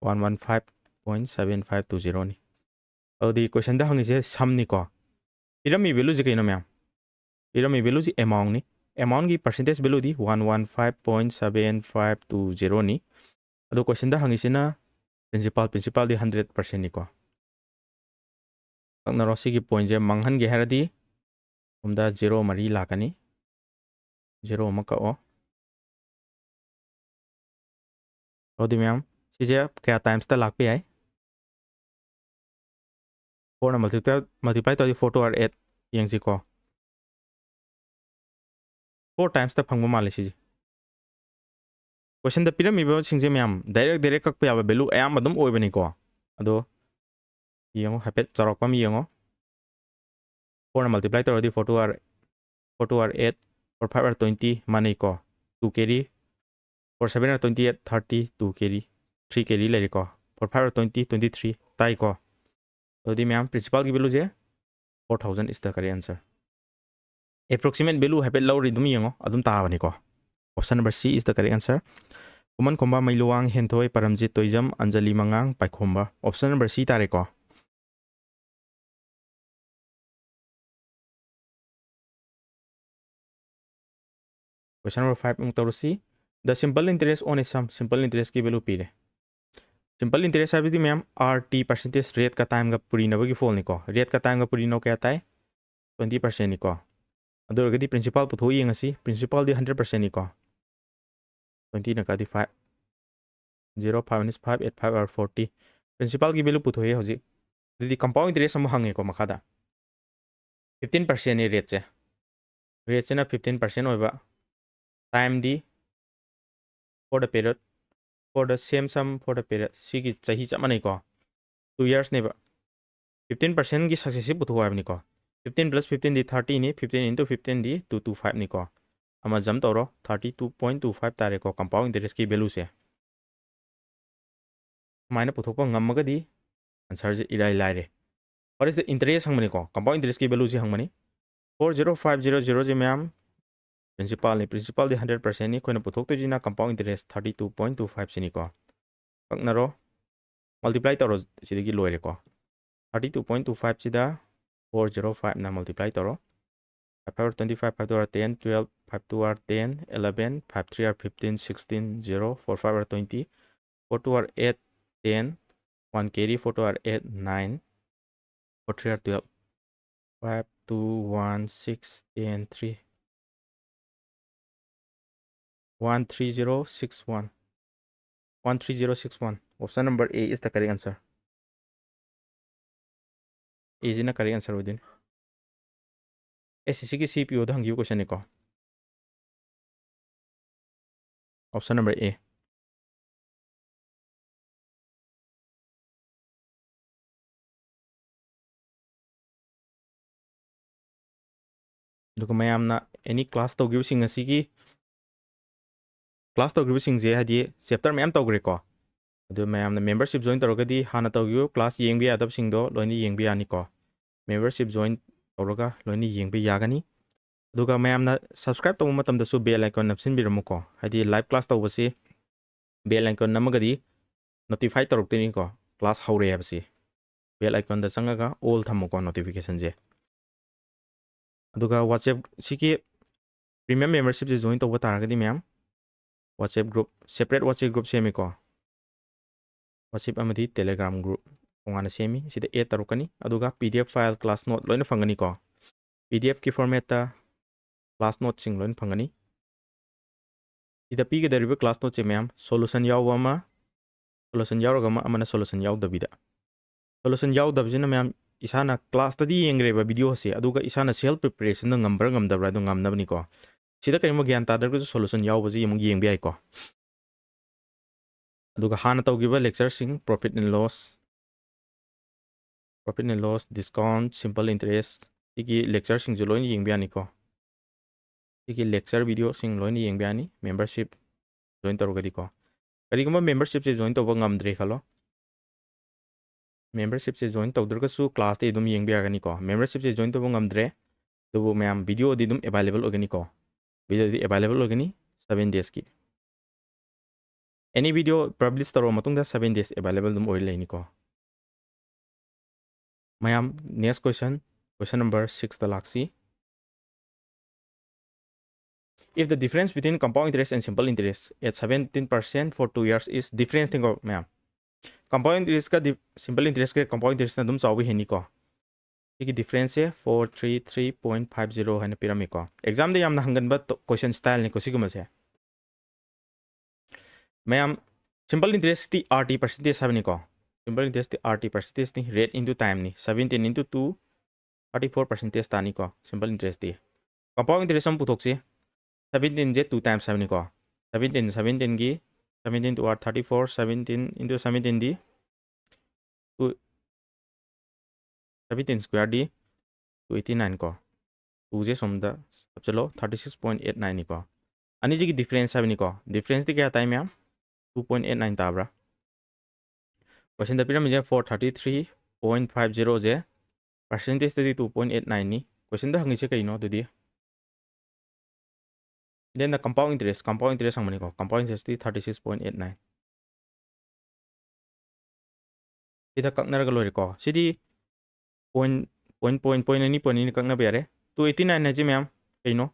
115.7520 ni di question da hangi je sum ni ko pyramid value je kaino ma'am pyramid value ji amount ni amount ki percentage value di 115.7520 ni ado question da hangi sina principal di 100% ni ko akna rosi ki point je manghan ge haradi umda 0 mari lakani 0 maka o odi ma'am sije kya times ta lak pe ai 4 na multiply to 4 to 8 yang ji ko 4 times ta phangma male sije question da pyramid ba singje ma'am direct kak pe aba value ayam adum oi bani ko ado Yemo hapet charok pam yengo. 4 na multiply to already 4 2 are 8, 4 5 are 20, money ko 2 carry, 4 7 are 28, 30, 2 carry, 3 carry le ko, 4 5 are 20, 23, tai ko. Already ma'am principal ki value je 4000 is the correct answer. Approximate value hapet low ridum yengo adum ta bani ko. Option number C is the correct answer. Kuman komba mailuang hentoi paramjit toijam anjali mangang paikhomba. Option number C tare ko. Question number 5 mung tarusi. The simple interest on a sum. Simple interest ki value pire. Simple interest है ma'am RT percentage rate का time का पूरी नव की फोल निको rate का time का पूरी नो क्या आता है 20% निको अदर प्रिंसिपल पुथो यंगसी प्रिंसिपल दी 100% निको 20 ना का 5 0 5 is 5 8 5 or 40 प्रिंसिपल की वैल्यू पुथो है हजी दी कंपाउंड इंटरेस्ट हम हंगे को मखादा 15% ने रेट से ना 15% होइबा टाइम दी for the period for the same sum for the period सिगी चाही चमा नहीं को 2 years ने 15% की सक्सेसिव पुथो है निको 15 plus 15 the 30 ni 15 into 15 the 225 ni ko ama jam toro 32.25 tare ko compound interest ki value se maina puthok pa ngam di answer je ilai lai re what is the interest hangmani ko compound interest ki value je hangmani 40500 je ma'am principal di 100% ni koina puthok to jina compound interest 32.25 se ni ko paknaro multiply toro sidigi loire ko 32.25 sida 405 na multiply toro 5 power 25, 5 to our 10, 12, 5 to our 10, 11, 5 3 are 15, 16, 0, 4 5 are 20, 4 to our 8, 10, 1 carry, 4 to our 8, 9, 4 3 are 12, 5 2 1 6 10 3 13061 13061 option number A is the correct answer. A is the correct answer within SCC की CPU दा हंगियो question को option number A दुको मैमना एनी class तौगियो सिंग असि की क्लास तौगियो सिंग जे हदि चैप्टर मैम तौग्रे को अदु मैमना मेंबरशिप जॉइन तौरगदि हाना तौगियो क्लास येंबि यादब सिंग दो लोइनि येंबि यानी को मेंबरशिप जॉइन तौरगा लोइनि येंबि यागनी दुगा मैमना सब्सक्राइब तौब मतमदसु बेल आइकन नपसिनबिरमुको हदि लाइव क्लास तौबसि बेल आइकन नमगदि नोटिफाई तौरक्तनि को क्लास हौरे हबसि बेल आइकन द संगगा ऑल थमुको नोटिफिकेशन जे अदुगा व्हाट्सएप सिकी प्रीमियम मेंबरशिप जे जॉइन तौब तारगदि ma'am WhatsApp group separate WhatsApp group semi ko WhatsApp amadi Telegram group tongana semi sida add tarukani aduga PDF file class note loina fangani ko PDF ki format ta class note sing loina fangani ida pi ga derive class note che ma'am solution yawa ma solution yawa ma amana solution yaw dabida solution yaw dabjina ma'am isana class ta di yengreba video se aduga isana self preparation na ngambar ngamdabra do ngamnabni ko sida kaimo gyan tadargu solution yawbaji yamung yengbi ai ko aduga hana tawgiba lecture sing profit and loss discount simple interest sigi lecture sing joloin yengbi ani ko sigi lecture video sing loin yengbi ani membership join tarugadi ko kariguma membership se join tawba ngamdre khalo membership se join tawdurga su class te dum yengbi agani ko membership se join tawba ngamdre dubu ma'am video di dum available ogani ko video di available ogani 7 days ki any video publish taro matungda 7 days available dum oil ni ko mayam next question number 6 the laksi if the difference between compound interest and simple interest at 17% for 2 years is difference thing mayam compound interest ka simple interest ka compound interest na dum chawi heni ko ki difference है 433.50 है pyramid को exam दे यामना हंगन बत question style ने कोसिगुम से ma'am simple interest ती RT percentage सबनी को simple interest ती RT परसेंटेज नी रेट इनटू टाइम नी 17 into 2 34 परसेंटेज तानी को सिंपल इंटरेस्ट ती कंपाउंड इंटरेस्ट हम पुथोक से 17 जे 2 टाइम्स सबनी को 17 की 17 to 34 17 into 17 दी 17 square दी 289 को 2 जे सोमदा अब चलो 36.89 नी को अनि जी की डिफरेंस है को डिफरेंस दी क्या आता है मैम 2.89 ताबरा क्वेश्चन द पिरामिड 433.50 जे परसेंटेज दी 2.89 नी क्वेश्चन द हंगी से कई नो दुदी then the compound interest हंगमनी को compound interest दी 36.89 इधर ककनर का लोरी को सीधी point नहीं ककना बेरे 289 है जी मैम कई नो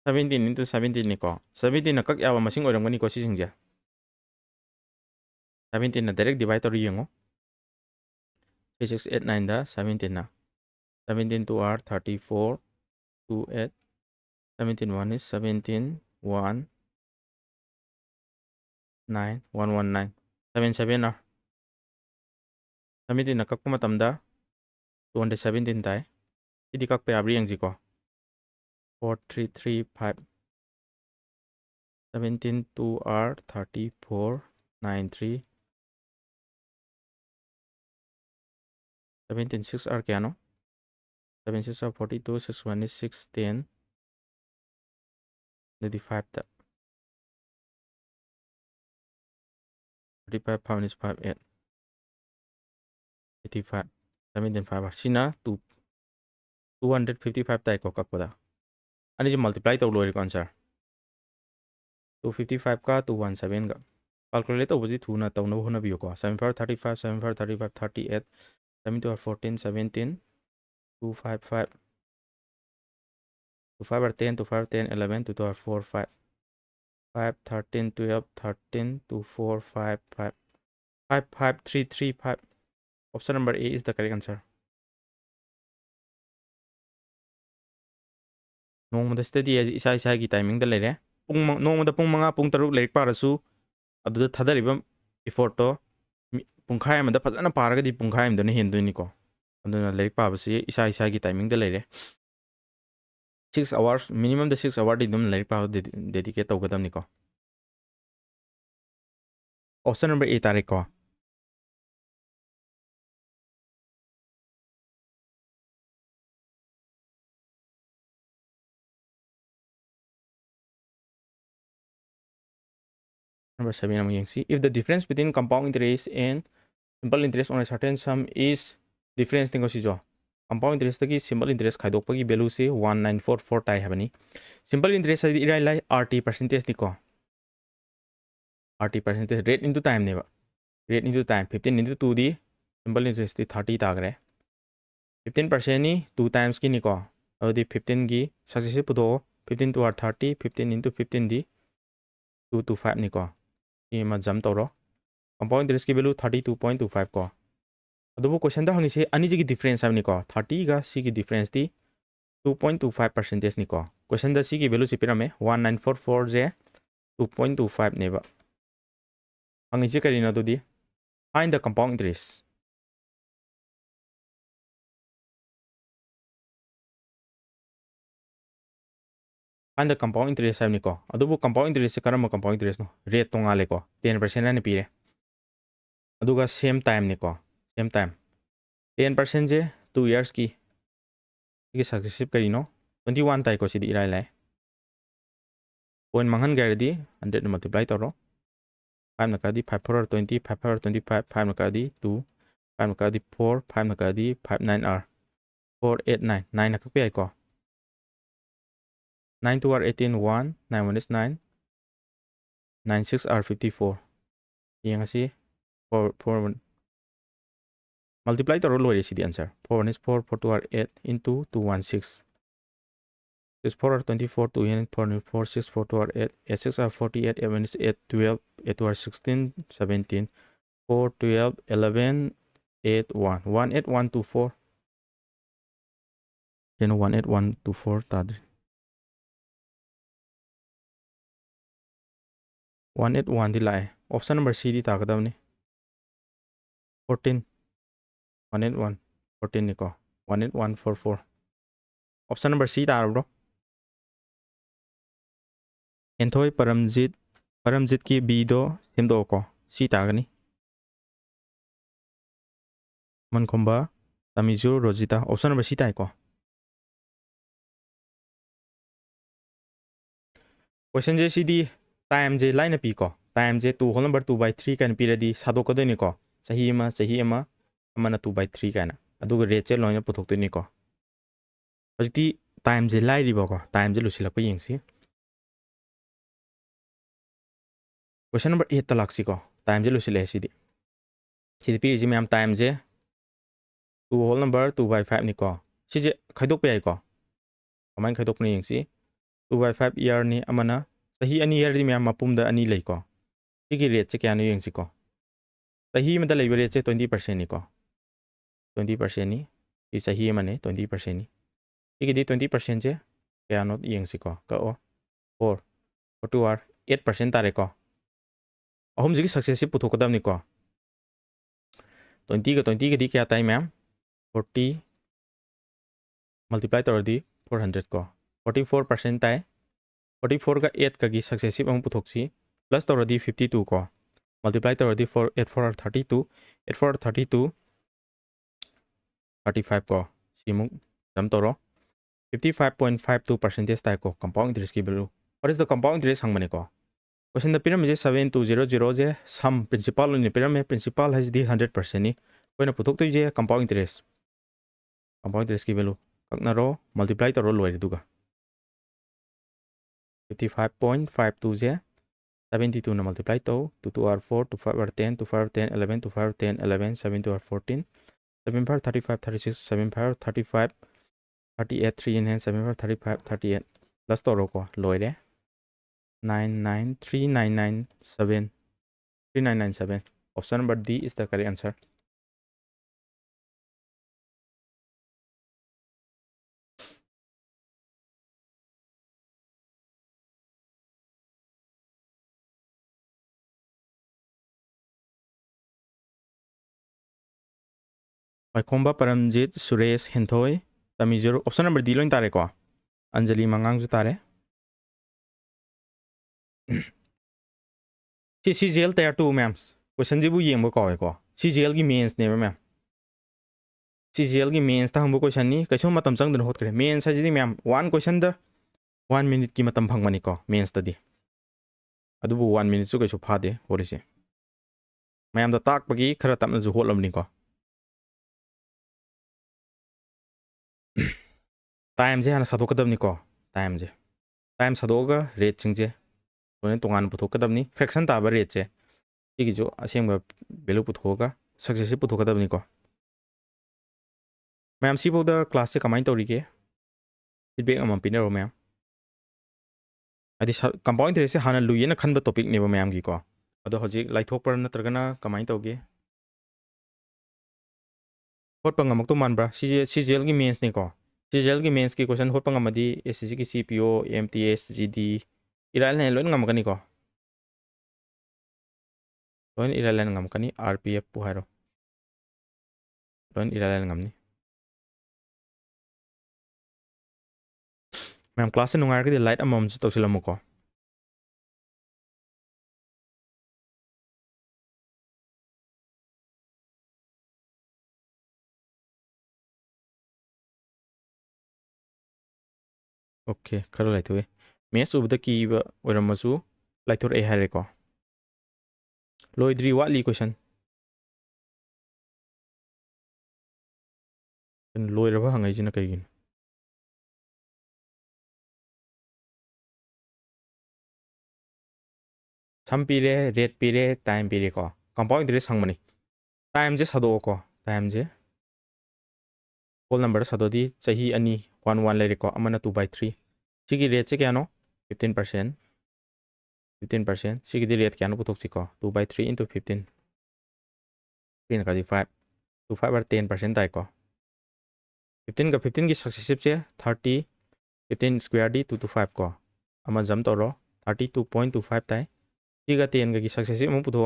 17 into 17 नी को 17 ना कक यावा मशीन ओरंगनी को सी सिंजा 17 ना डायरेक्ट डिवाइड तो रियंगो 3689 दा 17 ना 17 2 are 34 2 8 17 1 is 17 1 9 119 7 are 17 na kak ko matamda 217 tay idi kak pe abri ang jiko 4335 17 2 are 34 93 17 6 are kya no 7 6 are 42 6 1 is 6 10 5 ta 35 pound is 5 8 85 17 5 are sina 255 tay ko kak pada ani je multiply to lori ko answer 255 ka 217 ga calculate to buji thuna to no hona biyo ko 7 4 35 7 4 35 38 7 2 are 14 17 255 2 5 are 10 2 5 are 10 11 2 2 are 4 5 5 13 12 13 2 4 5 5 5 5 3 3 5 option number A is the correct answer nongmada study isa isa gi timing da lere nongmada pung manga pung taruk lerik parasu adu thadariba effort to pungkhai amada fajana paraga di pungkhai amda ne henduni ko aduna lerik pabasi isa isa gi timing da lere 6 hours minimum the 6 hour di dum lerik pa dedicate tawgadam ni ko option number A tarik ko number 7 I'm going to see if the difference between compound interest and simple interest on a certain sum is difference thing si jo compound interest ki simple interest khaidok pagi value se 1944 tai habani simple interest adi irai lai RT percentage ni ko RT percentage rate into time ne ba rate into time 15 into 2 di simple interest di 30 tagre 15% ni 2 times ki ni ko adi 15 gi successive pudo 15 to 30 15 into 15 di 2 to 5 ni ko ये मा जम तौरो compound interest की value 32.25 को अदुबो question दा हंगिसे अनि जी की difference आबनी को 30 गा सी की डिफरेंस दी 2.25% नि को क्वेश्चन दा सी की वैल्यू सिपिरामे 1944 जे 2.25 नेबा हंगिसे करिना दुदी find the compound interest find the compound interest आबनी को अदुबो कंपाउंड इंटरेस्ट से करम कंपाउंड इंटरेस्ट नो रेट तोंगाले को 10% ने पीरे अदुगा सेम टाइम ने को सेम टाइम 10% जे 2 years की सक्सेसिव करिनो 21 ताई को सिदी इराय लाय पॉइंट मंगन गैरदी 100 ने मल्टीप्लाई तोरो 5 नकादी 5 4 20 5 4 25 5 नकादी 2 5 नकादी 4 5 नकादी 5 9 r 4 8 9 9 नका पे को 9 2 are 18 1 9 1 is 9 9 6 are 54 yang asi 4 4 1 multiply to roll is the answer 4 1 is 4 4 2 are 8 into 216 is 4 are 24 2 and 4 4 6 4 2 are 8 8 6 are 48 11 is 8 12 8 2 are 16 17 4 12 11 8 1 1 8 1 2 4 then 1 8 1 2 4 tad 1 8 1 di lai option number C di takadaw ni 14 1 8 1 14 ni ko 1 8 1 4 4 option number C ta bro enthoi paramjit ki b do semdo ko C ta gani mankhomba Tamiju Rosita option number C tai ko question je CD time je line pi ko time je 2 whole number 2/3 kan pi ready sado ko ni ko sahi ama amana 2/3 kana aduga rate je loina puthok to ni ko hojiti time je lai ri ko time je lusilak pa yengsi question number 8 talaksi ko time je lusile CD pi ji ma'am time je 2 whole number 2/5 ni ko si je khaidok pe ai ko amain khaidok ni yengsi 2/5 year ni amana sahi ani year di ma'am mapum da ani lei ko sigi rate che kya no yengsi ko sahi ma da lei rate che 20% ni ko 20% ni i sahi ma ne 20% ni sigi di 20% je kya no yengsi ko ka o 4 2 r 8% tare ko ahum jigi successive puthok kadam ni ko 20 ga di kya tai ma'am 40 multiply tor di 400 ko 44% tai 44 ka 8 ka gi successive ang puthok si plus tor di 52 ko multiply tor di 4 8 4 32 8 4 32 35 ko simung dam toro 55.52% tai ko compound interest ki value. What is the compound interest hang mane ko question the pyramid 7200 je sum principal ni pyramid principal has the 100% ni koina puthok to je compound interest ki value kakna ro multiply to ro loi duga 55.52 je 72 na multiply to 2 r 4 2 5 r 10 2 5 r 10 11 2 5 r 10 11 7 2 r 14 7 5 35 36 7 5 35 38 3 in hand 7 5 35 38 plus to ro ko loi re 993997 3997 option number D is the correct answer. Paikomba Paramjit Suresh Henthoi Tamijuru option number D loin tare ko Anjali Mangang ju tare CGL tier 2 ma'am question ji bu yeng bo ko CGL gi mains ne ma'am CGL gi mains ta hambo question ni kaiso matam chang den hot kare mains ha ji ma'am one question da 1 minute ki matam phang mani ko mains ta di adubu 1 minute su kaiso phade horise mayam da tak bagi khara tamna ju holam ni ko time je hana sadok kadam ni ko time sadoga rate ching je loin tongan puthok kadam ni fraction ta ba rate je igi jo asem ga value puthoga successive puthok kadam ni ko ma'am si bo da class se kamai tori ke feedback amam pinero ma'am adi compound interest se hana luye na khanba topic ne ba ma'am gi ko ado hojik laithok par na tragana kamai toge hot pangamok to manbra CGL gi mains ni ko CGL ki mains ki question hot pangamadi SSC ki CPO MTS GD iral ne loin ngam kani ko loin iral ngam kani RPF pu haro loin iral ngam ni ma'am class nungar ki light amom to silamu ko okay kharo lai thuwe mes ubda ki ba oramasu lai thor e hare ko loidri wali question loiraba hangai jina kaigin sam pire rate pire time pire ko compound interest hangmani time je sado ko time je whole number sado di chahi ani 11 lai ko amana 2/3 sigi rate che kya no 15% sigi di rate kya no puthok chi ko 2/3 into 15 3 ka di 5 to 5 or 10% tai ko 15 ka 15 ki successive che 30 15 square di 2 to 5 ko ama jam to ro 32.25 tai siga 10 ka ki successive mu putho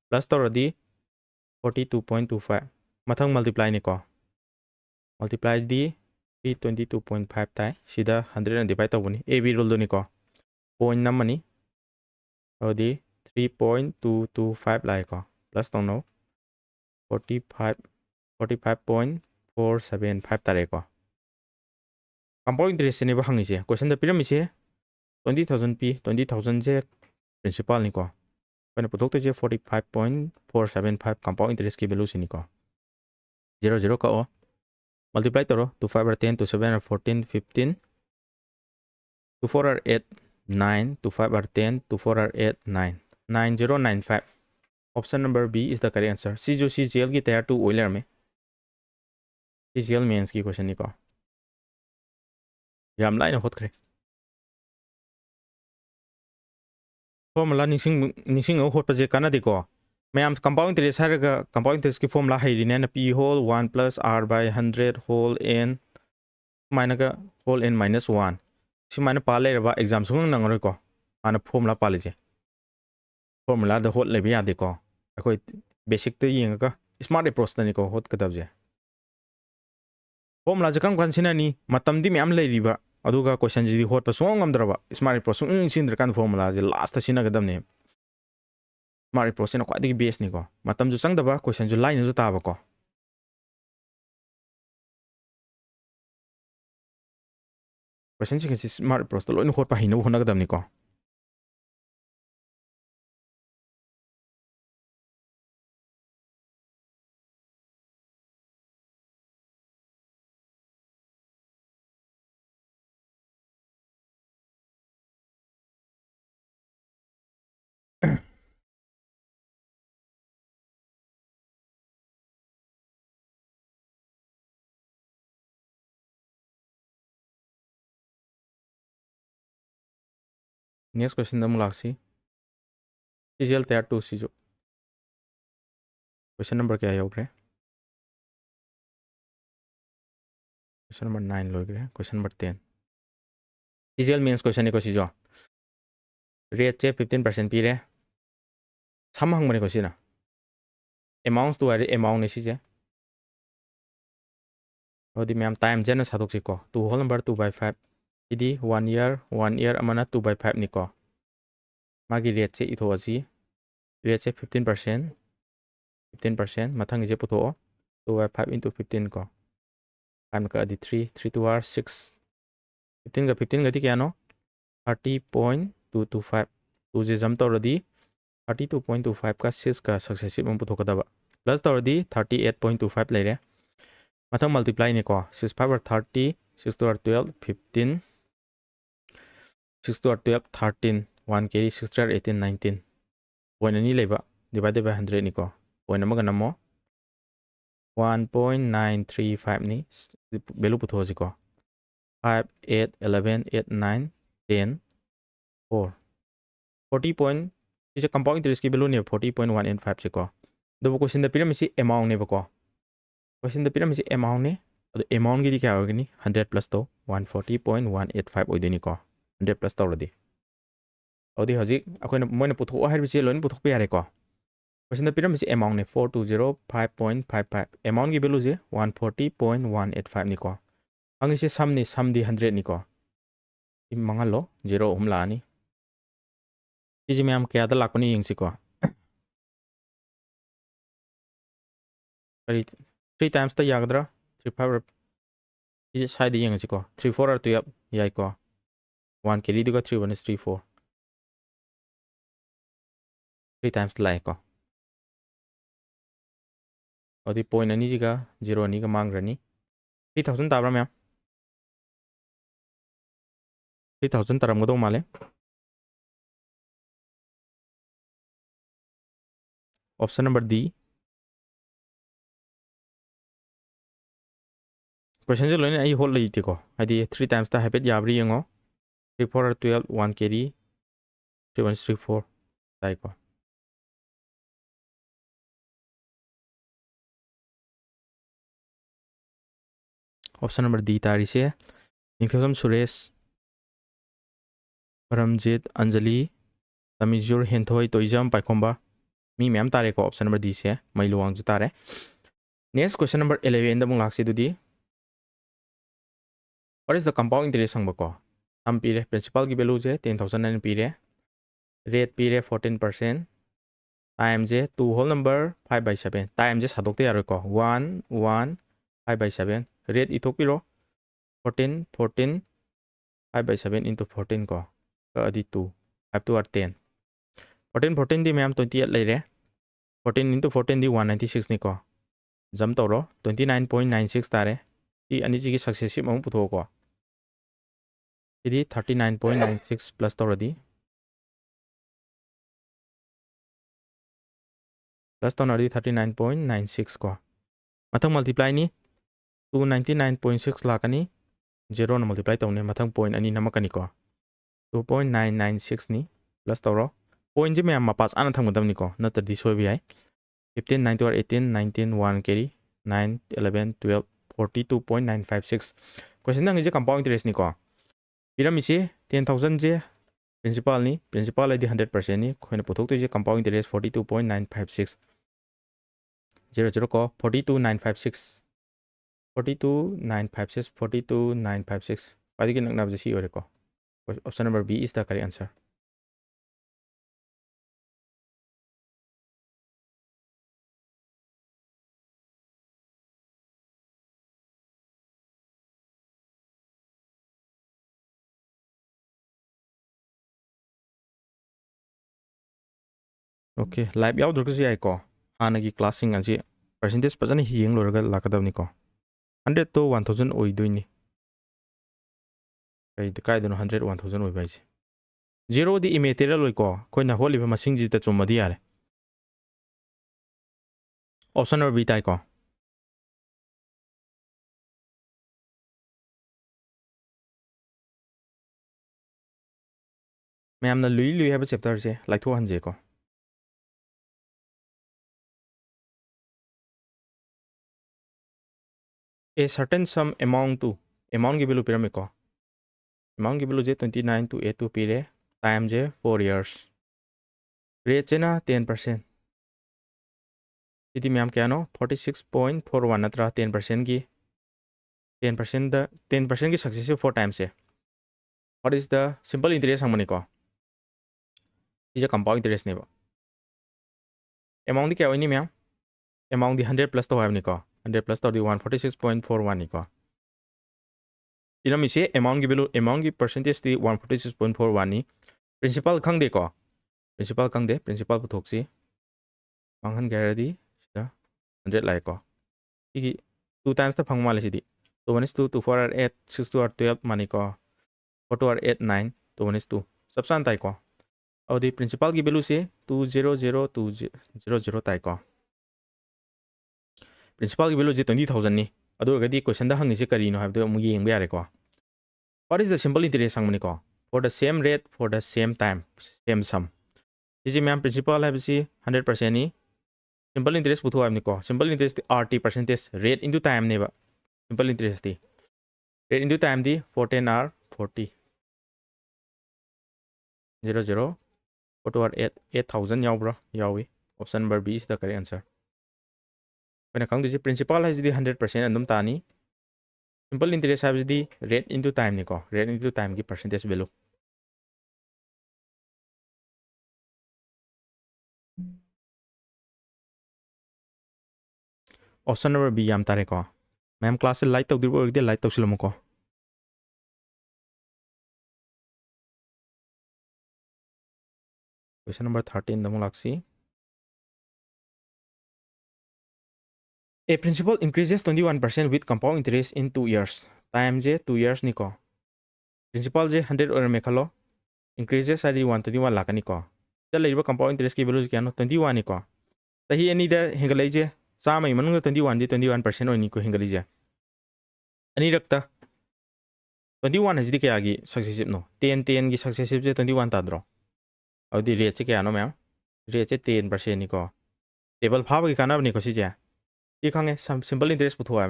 plus to ro di 42.25 mathang multiply ni ko multiply di 322.5 tai sida 100 divide to boni AB rule do ni ko point namani odi 3.225 lai ko plus to no 45.4 475 तारेको compound interest ने हंगी से question पीरमी से 20,000 P 20,000 से principal निको मैंने पुथोक तो 45.475 compound interest की value से निको 0 0 का मल्टीप्लाई करो 2 5 are 10 2 7 are 14 15 2 4 are 8 9 2 5 are 10 2 4 are 8 9 9095 option number B is the correct answer C जो CGL की तैयार 2 ऑयलर में CGL मेंस की क्वेश्चन निको याम लाइन होत करे फॉर्मूला निसिंग होत पजे काना दिको मैम कंपाउंड इंटरेस्ट है कंपाउंड इंटरेस्ट की फॉर्मूला है रिने p whole 1 plus r by 100 whole n minus का होल n minus 1 सी माइनस पा लेरबा एग्जाम सुंग नंगरोय को आना फॉर्मूला पा लेजे फॉर्मूला द होत लेबे यादे को अखोय बेसिक तो येंगा स्मार्ट अप्रोच तनी को होत कदबजे फॉर्मूला जकम कंसिनानी मतमदी मैम लेरिबा अदुगा क्वेश्चन जी होत पसोंग ngамद्रबा स्मार्ट अप्रोच सुंग सिंद्र कान फॉर्मूला जे लास्ट सिनागदमने स्मार्ट अप्रोच ने क्वाइदगी बेस निको मतम जो चंगदबा क्वेश्चन जो लाइन जो ताबा को क्वेश्चन सिंग स्मार्ट अप्रोच तो लोइन होत पा हिनो होनगदमनी को नेक्स्ट क्वेश्चन दम लाक्सी CGL तैयार 2 सी जो क्वेश्चन नंबर क्या है ऊपर क्वेश्चन नंबर 9 लोग रहे question number 10 CGL mains question ने को सी जो रेट चे 15% पी रहे सम हंग को सीना अमाउंट्स तो है अमाउंट ने सीजे और मैम टाइम जेना साधोक सिको 2 होल नंबर 2/5 इदी 1 year अमना 2/5 निको मागी रेट से इथो असी रेट से 15% मथंग जे पुथो 2/5 into 15 को टाइम का अदी 3 2 are 6 15 गति क्या नो 30.225 2 जे जम तौरदी 32.25 का 6 का सक्सेसिव में पुथो कदबा प्लस तौरदी 38.25 ले रहे मथंग मल्टीप्लाई ने को 6 5 are 30 6 2 are 12 15 6 2 are 12 13 1 carry 6 3 are 18 19 point ani leba divided by 100 ni ko point amaga namo 1.935 ni value putho ji ko 5 8 11 8 9 10 4 40 point is a compound interest ki value ne 40.185 ji ko do question the pyramid si amount ne ba ko question the pyramid si amount ne ado amount gi di kya hoga ni 100 plus to 140.185 oideni ko 100 plus to already अवधि हजिक अखोन Moin पुथो हाइबसे lion पुथो पे यारेको question द pyramid amount ने 4205.55 amount की value जे 140.185 निको अंग से सम दी 100 निको इ मंगलो 0 हम लानी इजी मैम क्या द लाकनी यंगसिको 3 times त यागद्रा 3 5 इजे साइड यंगसिको 3 4 are 12 याइको 1 के लीड 3 1 is 3 4 3 times लाइको और दी पॉइंट अनि जिगा 0 अनि का मांग रनी 3000 ताबरा मैम 3000 तरम गदो माले ऑप्शन नंबर डी क्वेश्चन जे लोइन आई होल लईते को आदि 3 times ता हैपेट याबरी यंगो 3 4 are 12 1 carry 3 1 3 4 ताइको option number D तारी से निखसम सुरेश परमजीत अंजलि तमिजुर हेंथोई तोइजम पाइखोंबा मी मैम तारे को ऑप्शन नंबर डी से मैलुवांग जो तारे नेक्स्ट क्वेश्चन नंबर 11 द मुंग लाक्सी दुदी what is the compound interest संबको हम पीरे प्रिंसिपल की वैल्यू जे 10009 पीरे रेट पीरे 14% टाइम जे 2 होल नंबर 5/7 टाइम जे सादोकते यारो को 1 1 5/7 rate ithokpiro 14 14 5/7 into 14 ko adi 2 5 to 10 14 14 di ma'am 28 leire 14 into 14 di 196 ni ko jump toro 29.96 tare di ani ji gi successive among putho ko idi 39.96 plus toro di plus toro di 39.96 ko mathang multiply ni 299.6 lakani 0 na multiply tawne mathang point ani namakani ko 2.996 ni plus toro point je ma'am mapas ana thamudam ni ko nata di soi bi ai 15 9 18 19 1 carry 9 11 12 42.956 question nang je compound interest ni ko piramid se 10,000 je principal ni principal ID 100% ni khoina puthok to je compound interest 42.956 00 ko 42956 42956 42956 padi ki nakna je si ore ko option number B is the correct answer. Okay, live yaw dur kasi ai ko hanagi classing ansi percentage pajani hiyeng loraga lakadawni ko 100 to 1000 oi doini kai dono 100 1000 oi baise 0 di immaterial oi ko koina holiba masing ji ta chumadi yare option number B tai ko ma'am ना Louis Louis है chapter से लाइथो हंजे को a certain sum amount to amount की value पिरामिड को amount की value जे 29 to 8 to पीरे टाइम जे 4 years रेट जे ना 10% इति मैम क्या नो 46.41 नत्रा 10% की 10% की सक्सेसिव 4 times है what is the simple interest हमने को इसे compound interest नहीं बा amount दी क्या होनी मैम amount दी 100 plus तो है नहीं को 100 plus तो दी 146.41 नहीं को इनमें से amount की वैल्यू amount की percentage दी 146.41 नहीं principal खंग दे को principal पुथोक्सी मांगन गैरदी 100 लाइक को इकी 2 times तो फंग माले सीधी 2 1 is 2 2 4 are 8 6 2 are 12 मानी को 4 2 are 8 9 2 1 is 2 सब सान ताई को और दी प्रिंसिपल की वैल्यू से 200,200 ताई को प्रिंसिपल की वैल्यू जे 20,000 नी अदो गदी क्वेश्चन दा हंग से करी नो हाबदो मु येंग बे को what is the simple interest संग मनी को for the same rate for the same time same sum जी मैम प्रिंसिपल है बिसी 100% नी सिंपल इंटरेस्ट पुथो है को simple interest RT percentage rate into time नेबा सिंपल इंटरेस्ट दी रेट इनटू टाइम दी 14 R 40 00 4 R 8,000 यावब्रो यावी option number B is the correct answer when account the principal has the 100% and tani simple interest has the rate into time ni ko rate into time ki percentage value option number B yam tare ko ma'am class light tok dirbo de light tok silamo ko question number 13 damo laksi a principal increases 21% with compound interest in 2 years time je 2 years ni ko principal je 100 or me khalo increases ari 121 lakani ko ta leiba compound interest ki value kya no 21 ni ko tahi ani da hengalai je sama manung 21 di 21% oni ko hengali je ani rakta 21 hajdi kya gi successive no 10 10 gi successive je 21 ta dro audi rate che kya no ma'am rate che 10% ni ko table phaba gi kana ni ko si je ये खांगे simple interest पुथो है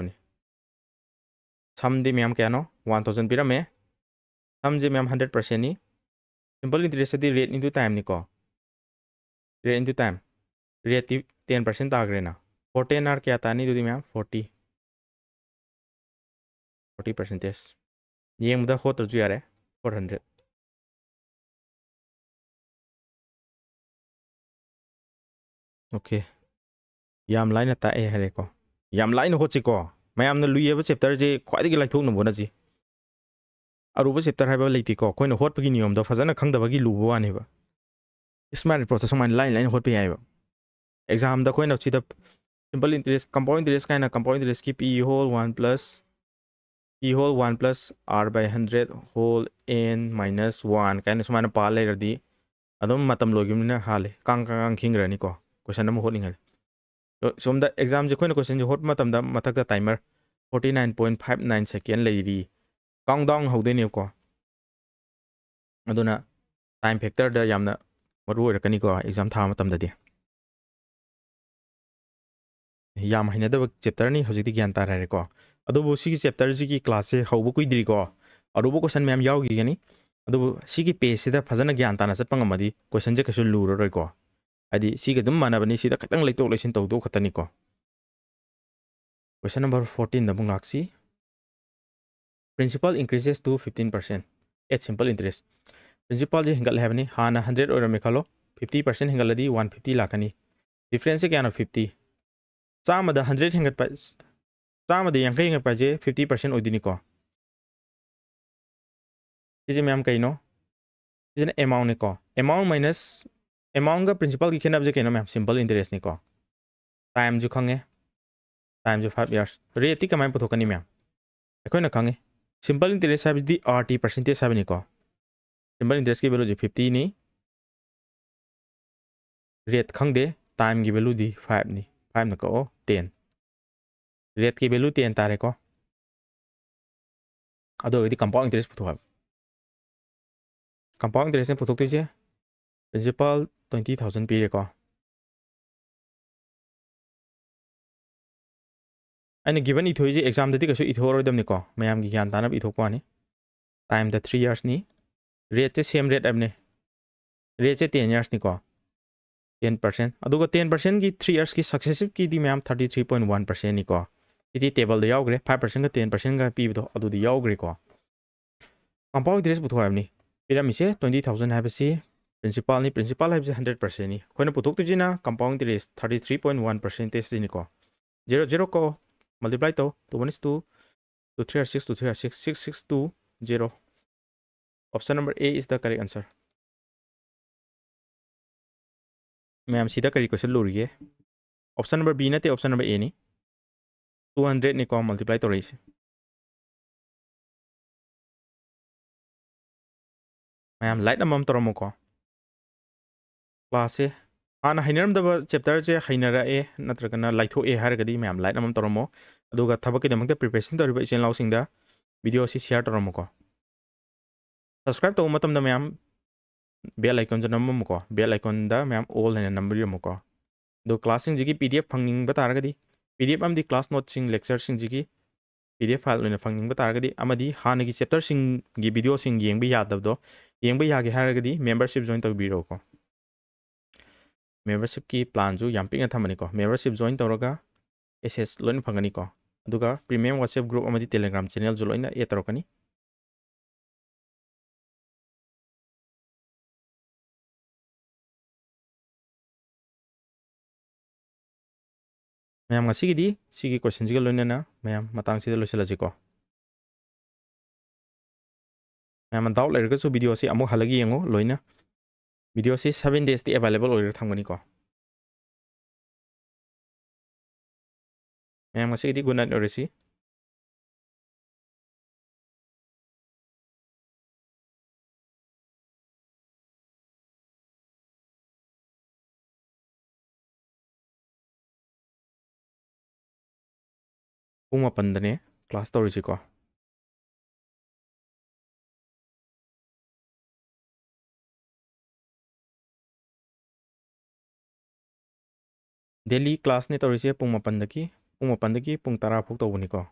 सम दी ma'am क्या no 1000 पिरा में sum जे ma'am 100% नी simple interest दी rate into time नी को रेट इनटू टाइम रेट 10% तागरे ना 14 आर क्या तानी दूदी मैम 40 परसेंटेज ये मुदा होतर जो यार 400 ओके याम लाइन ता ए है को याम लाइन हो चिको मैम लुब चैप्टर से खाई लाइथोनब नजी अरुब चैप्टर है लेतीको अखोन होटपी नियम फजन खंगदबी लुब वानेब स्मार्ट प्रोसेस सूमाय लाइन लाइन होटप याब एग्जाम अखोन सिंपल इंटरेस्ट कंपाउंड इंटरेस्ट कहना कंपाउंड इंटरेस्ट की P whole 1 plus r by 100 whole n minus 1 कहना सूमाय पा लेरदी अदम मतम लोगिमना हाले कांग खिंग्रनी को क्वेश्चन होटनी तो सोमदा एग्जाम जो अखोन क्वेश्चन होट मथक टाइमर 49.59 सेकेंड लेरी काउंट डाउन होदेनेको अदुना टाइम फैक्टर दा यामना मरु ओइरकनी को एग्जाम था मतमददी याम हैनदब चैप्टर नि हजिति ज्ञान तारेको अदुबु सिगी चैप्टर सिगी क्लास से हौबु कुइद्रिको अरुबु क्वेश्चन मैम यावगी गनी अदुबु सिगी पेज सिदा फजन ज्ञान ताना चटपंगमदी क्वेश्चन जे कछु लुररोइको आदि सिगे दुम मानबनी सिदा खतंग लेतो लेसिन तौदो खतनिको क्वेश्चन नंबर 14 दबुंग लाक्सी principal increases to 15% at simple interest principal जे हिंगल हैबनी हाना 100 ओरमे खलो 50% हिंगलदी 150 लाखनी डिफरेंस से क्या ना 50 चामदा 100 हिंगत चामदा यांखै हिंगत पाजे 50% ओदिनिको इजे मैम कइनो इजे अमाउंट निको अमाउंट माइनस अमाउंट का प्रिंसिपल की खेनब जे कइनो मैम सिंपल इंटरेस्ट निको टाइम जो खंगे टाइम जो 5 इयर्स रेट ती कमाय पुथोकनी मैम अखोइना खंगे सिंपल इंटरेस्ट है RT परसेंटेज है सिंपल इंटरेस्ट की वैल्यू 50 नी रेट खंगदे टाइम की वैल्यू दी 5 नी 5 न को 10 रेट की वैल्यू 10 तारेको अदो यदि कंपाउंड इंटरेस्ट पुथो कंपाउंड इंटरेस्ट ने पुथोक्तोइजे प्रिंसिपल 20,000 पीरेको अने गिवन इथोइजे एग्जाम ददी कसु इथोरोदमनिको मैम की ज्ञान तानब इथोकवानी टाइम द 3 इयर्स नी रेट से सेम रेट अबने रेट से 10 इयर्स निको 10% अदुगा 10% की 3 इयर्स की सक्सेसिव की दी मैम 33.1% निको इति टेबल द यावग्रे 5% का 10% का पीबदो अदुदी यावग्रे को कंपाउंड इंटरेस्ट पुथो हाबनी पिरामिसे 20,000 हाबसी प्रिंसिपल हाबसे 100% नी खोइना पुथोक्तुजिना कंपाउंड इंटरेस्ट 33.1% निको 0 को multiply to 1 is 2 to 3 are 6 to 3 are 6 6 6 2 0 option number A is the correct answer ma'am सीधा करी क्वेश्चन लूरिए ऑप्शन नंबर B नते ऑप्शन नंबर A नी 200 ने को मल्टीप्लाई तो रही से मैम लाइट नंबर तोरमो को क्लास से आना हैनरमदब चैप्टर से हैनरए नत्रगना लाइथोए हारगदी मैम लाइट नंबर तोरमो अदुगा थबक दमक प्रिपरेशन तौरिबा इचेन लाउसिंगदा वीडियो से शेयर तोरमो को सब्सक्राइब तो मतम द मैम बेल आइकन नंबर को बेल आइकन दा मैम ऑल है नंबर यमको दो क्लासिंग जी की PDF फंगनिंग तारगदी PDF अमदी क्लास नोट सिंग लेक्चर सिंग जी की PDF फाइल लेना फंगनिंग तारगदी अमदी हान की चैप्टर सिंग की वीडियो सिंग येंग भी यादबदो येंग भी यागे हारगदी मेंबरशिप जॉइन तौबिरो को मेंबरशिप की प्लान जो याम पिंग थमनी को मेंबरशिप जॉइन तौरगा एसेस लोइन फंगनी को अदुगा प्रीमियम WhatsApp ग्रुप अमदी टेलीग्राम चैनल जो लोइन ए तौरकनी ma'am ngasi sigi question jiga loinana ma'am matang sida loisalaji ko ma'am doubt lairga su video si amuk halagi yengo loina video si 7 days ti available oir thamgani ko ma'am ngasi good night orisi pung 8 dane class torisi ko daily class ne torisi pung 8 daki pung 8 daki pung 10 phok tawni ko